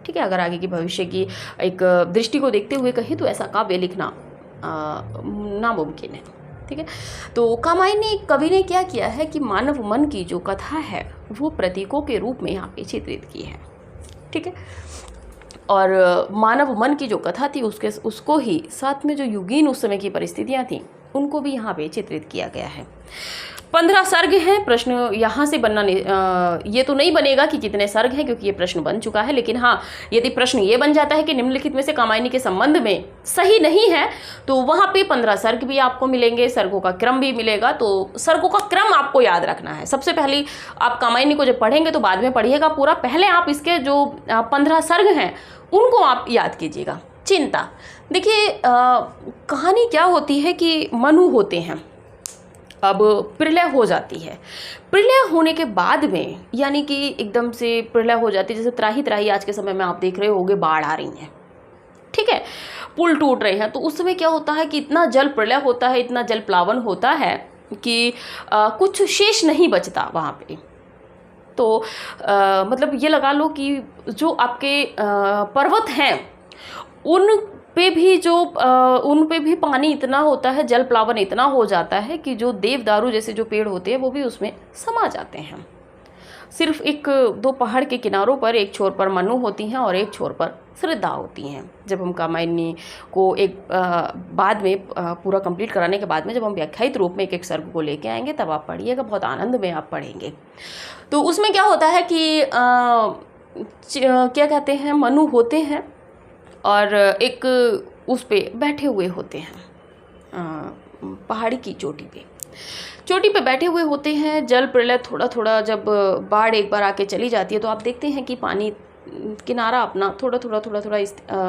ठीक है, अगर आगे की भविष्य की एक दृष्टि को देखते हुए कहें तो ऐसा काव्य लिखना नामुमकिन है। ठीक है, तो कामायनी कवि ने क्या किया है कि मानव मन की जो कथा है वो प्रतीकों के रूप में यहाँ पे चित्रित की है। ठीक है, और मानव मन की जो कथा थी उसको ही साथ में जो युगीन उस समय की परिस्थितियाँ थीं उनको भी यहाँ पे चित्रित किया गया है। 15 सर्ग हैं। प्रश्न यहाँ से बनना ये तो नहीं बनेगा कि कितने सर्ग हैं, क्योंकि ये प्रश्न बन चुका है। लेकिन हाँ, यदि प्रश्न ये बन जाता है कि निम्नलिखित में से कामायनी के संबंध में सही नहीं है, तो वहाँ पे 15 सर्ग भी आपको मिलेंगे, सर्गों का क्रम भी मिलेगा। तो सर्गों का क्रम आपको याद रखना है। सबसे पहले आप कामायनी को जब पढ़ेंगे तो बाद में पढ़िएगा पूरा, पहले आप इसके जो 15 सर्ग हैं उनको आप याद कीजिएगा। चिंता, देखिए कहानी क्या होती है कि मनु होते हैं, अब प्रलय हो जाती है। प्रलय होने के बाद में, यानी कि एकदम से प्रलय हो जाती है, जैसे त्राही त्राही आज के समय में आप देख रहे होंगे बाढ़ आ रही है। ठीक है, पुल टूट रहे हैं, तो उस समय क्या होता है कि इतना जल प्रलय होता है, इतना जल प्लावन होता है कि कुछ शेष नहीं बचता वहाँ पे। तो मतलब ये लगा लो कि जो आपके पर्वत हैं पे भी जो उन पे भी पानी इतना होता है, जल प्लावन इतना हो जाता है कि जो देवदारू जैसे जो पेड़ होते हैं वो भी उसमें समा जाते हैं। सिर्फ एक दो पहाड़ के किनारों पर एक छोर पर मनु होती हैं और एक छोर पर श्रद्धा होती हैं। जब हम कामायनी को एक बाद में पूरा कंप्लीट कराने के बाद में जब हम व्याख्यायित रूप में एक एक सर्ग को लेके आएंगे तब आप पढ़िएगा, बहुत आनंद में आप पढ़ेंगे। तो उसमें क्या होता है कि क्या कहते हैं, मनु होते हैं और एक उस पे बैठे हुए होते हैं, पहाड़ी की चोटी पे बैठे हुए होते हैं। जल प्रलय थोड़ा थोड़ा जब बाढ़ एक बार आके चली जाती है तो आप देखते हैं कि पानी किनारा अपना थोड़ा थोड़ा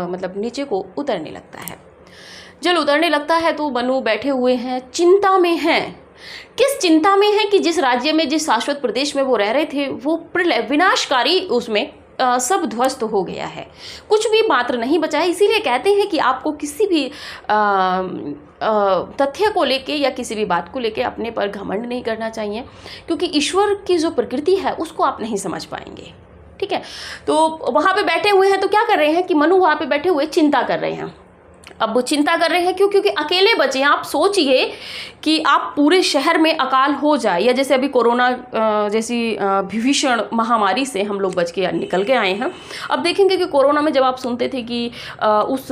मतलब नीचे को उतरने लगता है। जल उतरने लगता है तो मनु बैठे हुए हैं, चिंता में हैं। किस चिंता में है कि जिस राज्य में, जिस शाश्वत प्रदेश में वो रह रहे थे वो प्रलय विनाशकारी उसमें सब ध्वस्त हो गया है, कुछ भी मात्र नहीं बचा है। इसीलिए कहते हैं कि आपको किसी भी तथ्य को लेके या किसी भी बात को लेके अपने पर घमंड नहीं करना चाहिए, क्योंकि ईश्वर की जो प्रकृति है उसको आप नहीं समझ पाएंगे। ठीक है, तो वहाँ पे बैठे हुए हैं तो क्या कर रहे हैं कि मनु वहाँ पे बैठे हुए चिंता कर रहे हैं। अब चिंता कर रहे हैं क्यों? क्योंकि अकेले बचे हैं। आप सोचिए कि आप पूरे शहर में अकाल हो जाए, या जैसे अभी कोरोना जैसी भीषण महामारी से हम लोग बच के निकल के आए हैं। अब देखेंगे कि कोरोना में जब आप सुनते थे कि उस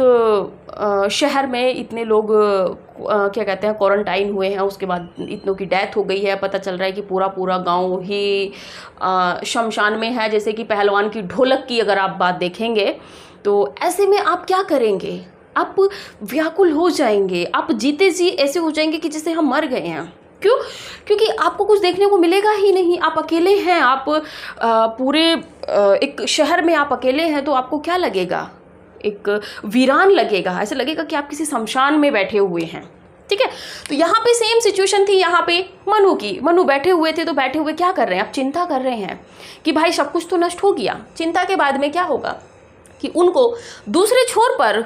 शहर में इतने लोग क्या कहते हैं क्वारंटाइन हुए हैं, उसके बाद इतनों की डेथ हो गई है, पता चल रहा है कि पूरा गांव ही शमशान में है। जैसे कि पहलवान की ढोलक की अगर आप बात देखेंगे तो ऐसे में आप क्या करेंगे? आप व्याकुल हो जाएंगे, आप जीते जी ऐसे हो जाएंगे कि जैसे हम मर गए हैं। क्यों? क्योंकि आपको कुछ देखने को मिलेगा ही नहीं, आप अकेले हैं। आप पूरे एक शहर में आप अकेले हैं तो आपको क्या लगेगा? एक वीरान लगेगा, ऐसे लगेगा कि आप किसी शमशान में बैठे हुए हैं। ठीक है, तो यहाँ पे सेम सिचुएशन थी यहाँ पे मनु की। मनु बैठे हुए थे तो बैठे हुए क्या कर रहे हैं? आप चिंता कर रहे हैं कि भाई सब कुछ तो नष्ट हो गया। चिंता के बाद में क्या होगा कि उनको दूसरे छोर पर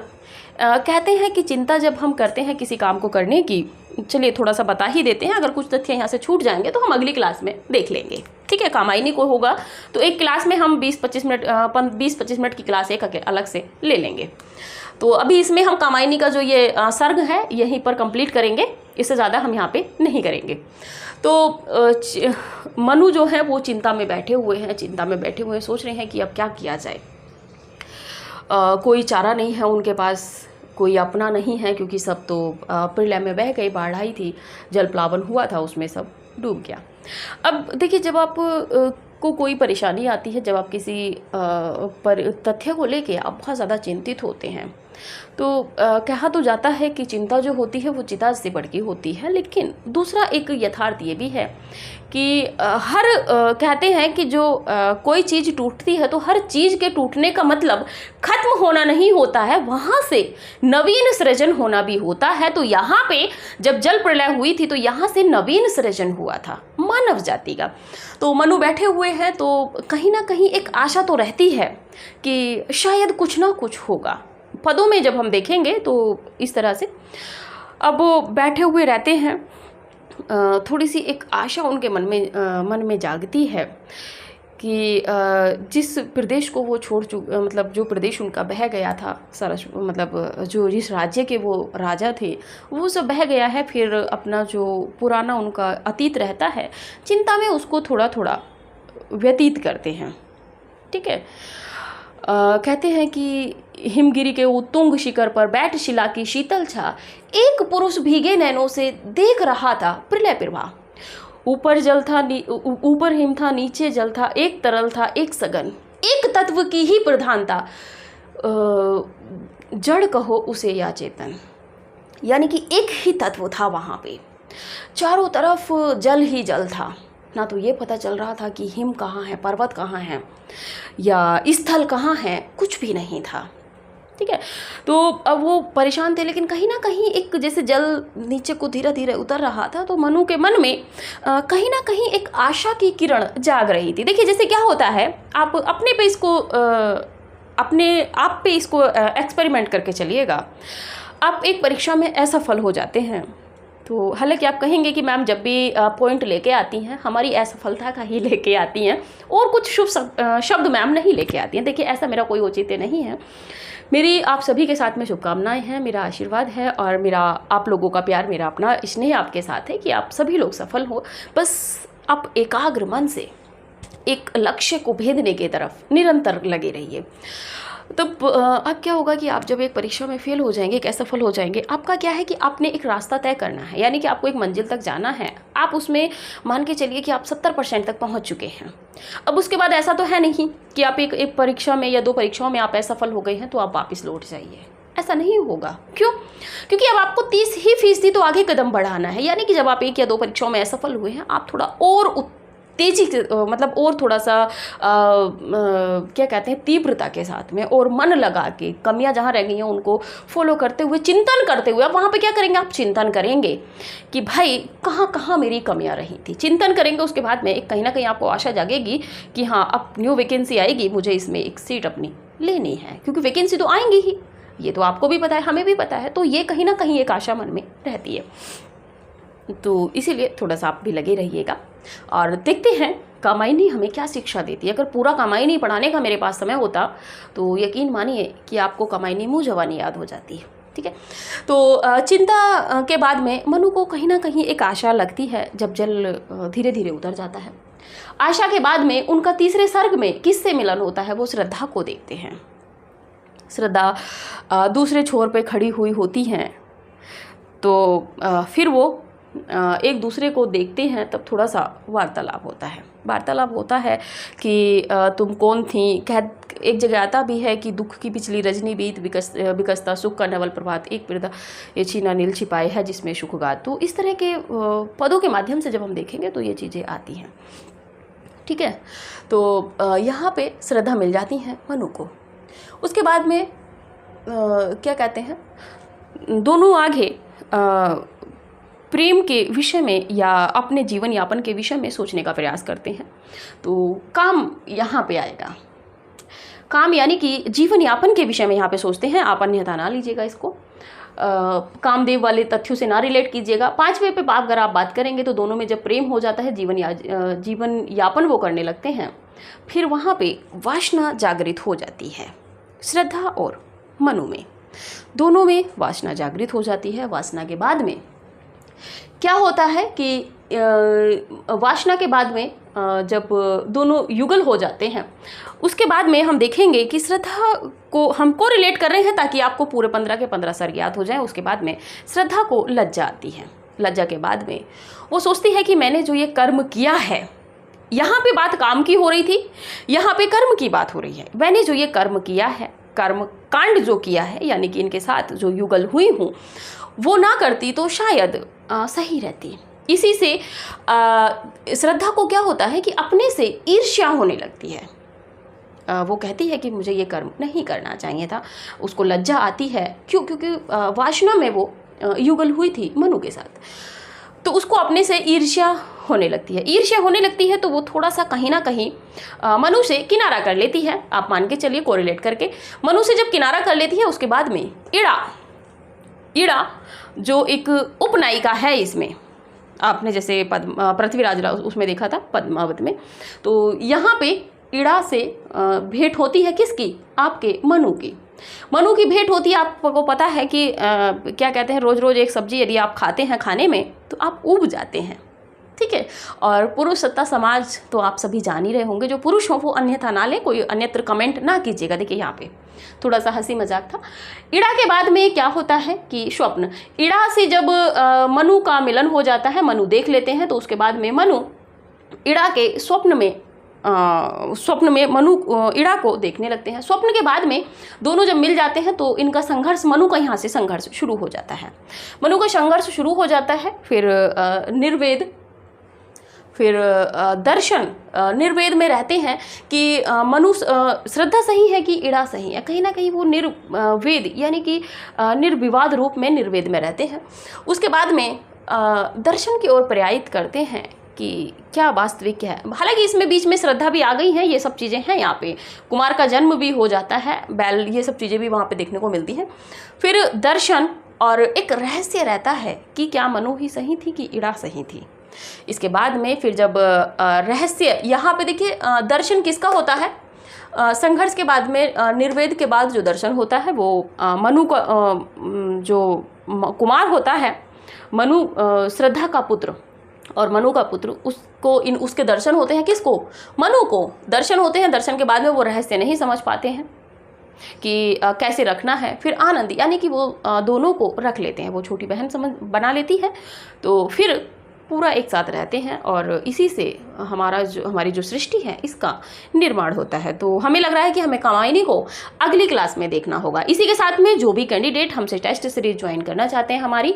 कहते हैं कि चिंता जब हम करते हैं किसी काम को करने की, चलिए थोड़ा सा बता ही देते हैं, अगर कुछ तथ्य यहाँ से छूट जाएंगे तो हम अगली क्लास में देख लेंगे। ठीक है, कामायनी को होगा तो एक क्लास में हम 20-25 मिनट की क्लास एक अलग से ले लेंगे। तो अभी इसमें हम कामायनी का जो ये सर्ग है यहीं पर कंप्लीट करेंगे, इससे ज़्यादा हम यहाँ पे नहीं करेंगे। तो मनु जो है वो चिंता में बैठे हुए हैं, सोच रहे हैं कि अब क्या किया जाए। कोई चारा नहीं है उनके पास, कोई अपना नहीं है, क्योंकि सब तो प्रलय में बह गई, बाढ़ आई थी, जल प्लावन हुआ था, उसमें सब डूब गया। अब देखिए, जब आप को कोई परेशानी आती है, जब आप किसी पर तथ्य को लेके आप बहुत ज़्यादा चिंतित होते हैं तो कहा तो जाता है कि चिंता जो होती है वो चिता से बढ़ के होती है। लेकिन दूसरा एक यथार्थ ये भी है कि कहते हैं कि जो कोई चीज़ टूटती है तो हर चीज़ के टूटने का मतलब खत्म होना नहीं होता है, वहाँ से नवीन सृजन होना भी होता है। तो यहाँ पे जब जल प्रलय हुई थी तो यहाँ से नवीन सृजन हुआ था मानव जाति का। तो मनु बैठे हुए हैं तो कहीं ना कहीं एक आशा तो रहती है कि शायद कुछ ना कुछ होगा। पदों में जब हम देखेंगे तो इस तरह से अब वो बैठे हुए रहते हैं, थोड़ी सी एक आशा उनके मन में जागती है कि जिस प्रदेश को वो मतलब जो प्रदेश उनका बह गया था, जिस राज्य के वो राजा थे वो सब बह गया है। फिर अपना जो पुराना उनका अतीत रहता है, चिंता में उसको थोड़ा थोड़ा व्यतीत करते हैं। ठीक है, कहते हैं कि हिमगिरी के उत्तुंग शिखर पर बैठ शिला की शीतल छा, एक पुरुष भीगे नैनों से देख रहा था प्रलय प्रवाह। ऊपर हिम था, नीचे जल था, एक तरल था, एक सघन, एक तत्व की ही प्रधानता, जड़ कहो उसे या चेतन। यानी कि एक ही तत्व था वहाँ पे, चारों तरफ जल ही जल था। ना तो ये पता चल रहा था कि हिम कहाँ है, पर्वत कहाँ है या स्थल कहाँ है, कुछ भी नहीं था। ठीक है, तो अब वो परेशान थे, लेकिन कहीं ना कहीं एक जैसे जल नीचे को धीरे धीरे उतर रहा था तो मनु के मन में कहीं ना कहीं एक आशा की किरण जाग रही थी। देखिए, जैसे क्या होता है, आप अपने पे इसको आप इसको एक्सपेरिमेंट करके चलिएगा। आप एक परीक्षा में असफल हो जाते हैं तो हालांकि आप कहेंगे कि मैम जब भी पॉइंट लेके आती हैं हमारी असफलता का ही लेके आती हैं और कुछ शुभ शब्द मैम नहीं लेके आती हैं। देखिए ऐसा मेरा कोई औचित्य नहीं है। मेरी आप सभी के साथ में शुभकामनाएं हैं, मेरा आशीर्वाद है और मेरा आप लोगों का प्यार, मेरा अपना स्नेह आपके साथ है कि आप सभी लोग सफल हो। बस आप एकाग्र मन से एक लक्ष्य को भेदने की तरफ निरंतर लगे रहिए। तब अब क्या होगा कि आप जब एक परीक्षा में फेल हो जाएंगे, एक असफल हो जाएंगे, आपका क्या है कि आपने एक रास्ता तय करना है, यानी कि आपको एक मंजिल तक जाना है। आप उसमें मान के चलिए कि आप 70% तक पहुंच चुके हैं। अब उसके बाद ऐसा तो है नहीं कि आप एक परीक्षा में या 2 परीक्षाओं में आप असफल हो गए हैं तो आप वापस लौट जाइए। ऐसा नहीं होगा। क्यों? क्योंकि अब आपको 30% तो आगे कदम बढ़ाना है। यानी कि जब आप 1 या 2 परीक्षाओं में असफल हुए हैं, आप थोड़ा और तेजी से मतलब और थोड़ा सा क्या कहते हैं तीव्रता के साथ में और मन लगा के कमियां जहाँ रह गई हैं उनको फॉलो करते हुए, चिंतन करते हुए, आप वहाँ पे क्या करेंगे? आप चिंतन करेंगे कि भाई कहाँ कहाँ मेरी कमियां रही थी। चिंतन करेंगे, उसके बाद में एक कहीं ना कहीं आपको आशा जागेगी कि हाँ अब न्यू वैकेंसी आएगी, मुझे इसमें एक सीट अपनी लेनी है, क्योंकि वैकेंसी तो आएंगी ही, ये तो आपको भी पता है, हमें भी पता है। तो ये कहीं ना कहीं एक आशा मन में रहती है। तो इसीलिए थोड़ा सा आप भी लगे रहिएगा और देखते हैं कामायनी हमें क्या शिक्षा देती है। अगर पूरा कामायनी पढ़ाने का मेरे पास समय होता तो यकीन मानिए कि आपको कामायनी मुँह जवानी याद हो जाती है। ठीक है, तो चिंता के बाद में मनु को कहीं ना कहीं एक आशा लगती है जब जल धीरे धीरे उतर जाता है। आशा के बाद में उनका तीसरे सर्ग में किससे मिलन होता है? वो श्रद्धा को देखते हैं। श्रद्धा दूसरे छोर पे खड़ी हुई होती हैं। तो फिर वो एक दूसरे को देखते हैं, तब थोड़ा सा वार्तालाप होता है। वार्तालाप होता है कि तुम कौन थी। एक जगह आता भी है कि दुख की पिछली रजनी बीत विकसता सुख का नवल प्रभात, एक पर्दा ये छीना नील छिपाए है जिसमें सुख गात। तो इस तरह के पदों के माध्यम से जब हम देखेंगे तो ये चीज़ें आती हैं। ठीक है, तो यहाँ पे श्रद्धा मिल जाती हैं मनु को। उसके बाद में क्या कहते हैं, दोनों आगे प्रेम के विषय में या अपने जीवन यापन के विषय में सोचने का प्रयास करते हैं। तो काम यहाँ पे आएगा। काम यानी कि जीवन यापन के विषय में यहाँ पे सोचते हैं। आप अन्यथा ना लीजिएगा इसको, कामदेव वाले तथ्यों से ना रिलेट कीजिएगा। 5वें पे अगर आप बात करेंगे तो दोनों में जब प्रेम हो जाता है, जीवन यापन वो करने लगते हैं, फिर वहाँ पे वासना जागृत हो जाती है। श्रद्धा और मनु में, दोनों में वासना जागृत हो जाती है। वासना के बाद में क्या होता है कि वासना के बाद में जब दोनों युगल हो जाते हैं, उसके बाद में हम देखेंगे कि श्रद्धा को हमको रिलेट कर रहे हैं ताकि आपको पूरे 15 के 15 सर्ग याद हो जाएं। उसके बाद में श्रद्धा को लज्जा आती है। लज्जा के बाद में वो सोचती है कि मैंने जो ये कर्म किया है, यहाँ पे बात काम की हो रही थी, यहाँ पे कर्म की बात हो रही है। मैंने जो ये कर्म किया है, कर्म कांड जो किया है, यानी कि इनके साथ जो युगल हुई हूँ वो ना करती तो शायद सही रहती। इसी से श्रद्धा को क्या होता है कि अपने से ईर्ष्या होने लगती है। वो कहती है कि मुझे ये कर्म नहीं करना चाहिए था। उसको लज्जा आती है। क्यों? क्योंकि वासना में वो युगल हुई थी मनु के साथ, तो उसको अपने से ईर्ष्या होने लगती है। ईर्ष्या होने लगती है तो वो थोड़ा सा कहीं ना कहीं मनु से किनारा कर लेती है। आप मान के चलिए कोरिलेट करके, मनु से जब किनारा कर लेती है उसके बाद में इड़ा जो एक उपनायिका है, इसमें आपने जैसे पृथ्वीराज उसमें देखा था पद्मावत में, तो यहाँ पे इड़ा से भेंट होती है। किसकी? आपके मनु की। मनु की भेंट होती है। आपको पता है कि क्या कहते हैं, रोज रोज एक सब्जी यदि आप खाते हैं खाने में तो आप ऊब जाते हैं। ठीक है, और पुरुष सत्ता समाज तो आप सभी जान ही रहे होंगे। जो पुरुष हो वो अन्यथा ना ले, कोई अन्यत्र कमेंट ना कीजिएगा। देखिए यहाँ पे थोड़ा सा हंसी मजाक था। इड़ा के बाद में क्या होता है कि स्वप्न। इड़ा से जब मनु का मिलन हो जाता है, मनु देख लेते हैं, तो उसके बाद में मनु इड़ा के स्वप्न में मनु इड़ा को देखने लगते हैं। स्वप्न के बाद में दोनों जब मिल जाते हैं तो इनका संघर्ष, मनु का यहाँ से संघर्ष शुरू हो जाता है। मनु का संघर्ष शुरू हो जाता है। फिर निर्वेद, फिर दर्शन। निर्वेद में रहते हैं कि मनु श्रद्धा सही है कि इड़ा सही है। कहीं ना कहीं वो निर्वेद यानी कि निर्विवाद रूप में निर्वेद में रहते हैं। उसके बाद में दर्शन की ओर प्रयायित करते हैं कि क्या वास्तविक है। हालांकि इसमें बीच में श्रद्धा भी आ गई हैं, ये सब चीज़ें हैं। यहाँ पे कुमार का जन्म भी हो जाता है, बैल, ये सब चीज़ें भी वहाँ पे देखने को मिलती हैं। फिर दर्शन और एक रहस्य रहता है कि क्या मनु ही सही थी कि इड़ा सही थी। इसके बाद में फिर जब रहस्य यहाँ पे देखिए, दर्शन किसका होता है, संघर्ष के बाद में निर्वेद के बाद जो दर्शन होता है वो मनु का जो कुमार होता है, मनु श्रद्धा का पुत्र, और मनु का पुत्र उसको उसके दर्शन होते हैं, किसको, मनु को दर्शन होते हैं। दर्शन के बाद में वो रहस्य नहीं समझ पाते हैं कि कैसे रखना है। फिर आनंद यानी कि वो दोनों को रख लेते हैं, वो छोटी बहन समझ बना लेती है, तो फिर पूरा एक साथ रहते हैं और इसी से हमारी जो सृष्टि है इसका निर्माण होता है। तो हमें लग रहा है कि हमें कामायनी को अगली क्लास में देखना होगा। इसी के साथ में जो भी कैंडिडेट हमसे टेस्ट सीरीज ज्वाइन करना चाहते हैं हमारी,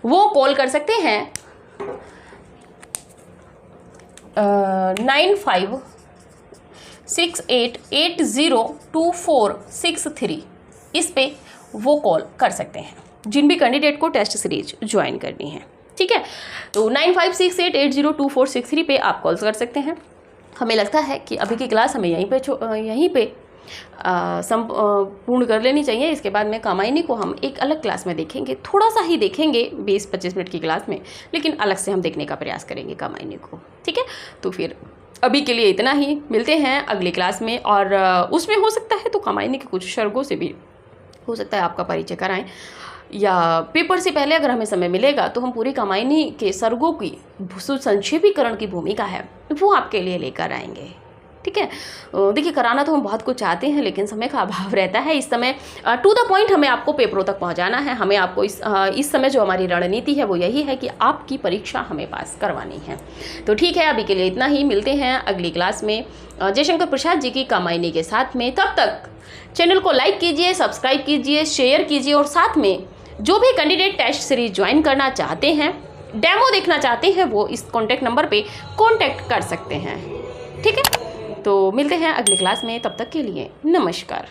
वो कॉल कर सकते हैं 9568802463, इस पे वो कॉल कर सकते हैं जिन भी कैंडिडेट को टेस्ट सीरीज ज्वाइन करनी है। ठीक है, तो 9568802463 पे आप कॉल कर सकते हैं। हमें लगता है कि अभी की क्लास हमें यहीं पे पूर्ण कर लेनी चाहिए। इसके बाद में कामायनी को हम एक अलग क्लास में देखेंगे, थोड़ा सा ही देखेंगे 20-25 मिनट की क्लास में, लेकिन अलग से हम देखने का प्रयास करेंगे कामायनी को। ठीक है, तो फिर अभी के लिए इतना ही, मिलते हैं अगली क्लास में। और उसमें हो सकता है तो कामायनी के कुछ सर्गों से भी हो सकता है आपका परिचय कराएं, या पेपर से पहले अगर हमें समय मिलेगा तो हम पूरी कामायनी के सर्गों की संक्षेपीकरण की भूमिका है वो आपके लिए लेकर आएंगे। ठीक है, देखिए कराना तो हम बहुत कुछ चाहते हैं, लेकिन समय का अभाव रहता है। इस समय टू द पॉइंट हमें आपको पेपरों तक पहुंचाना है। हमें आपको इस समय जो हमारी रणनीति है वो यही है कि आपकी परीक्षा हमें पास करवानी है। तो ठीक है, अभी के लिए इतना ही, मिलते हैं अगली क्लास में जयशंकर प्रसाद जी की कामायनी के साथ में। तब तक चैनल को लाइक कीजिए, सब्सक्राइब कीजिए, शेयर कीजिए, और साथ में जो भी कैंडिडेट टेस्ट सीरीज ज्वाइन करना चाहते हैं, डेमो देखना चाहते हैं, वो इस कॉन्टैक्ट नंबर पे कॉन्टैक्ट कर सकते हैं। ठीक है, तो मिलते हैं अगली क्लास में, तब तक के लिए नमस्कार।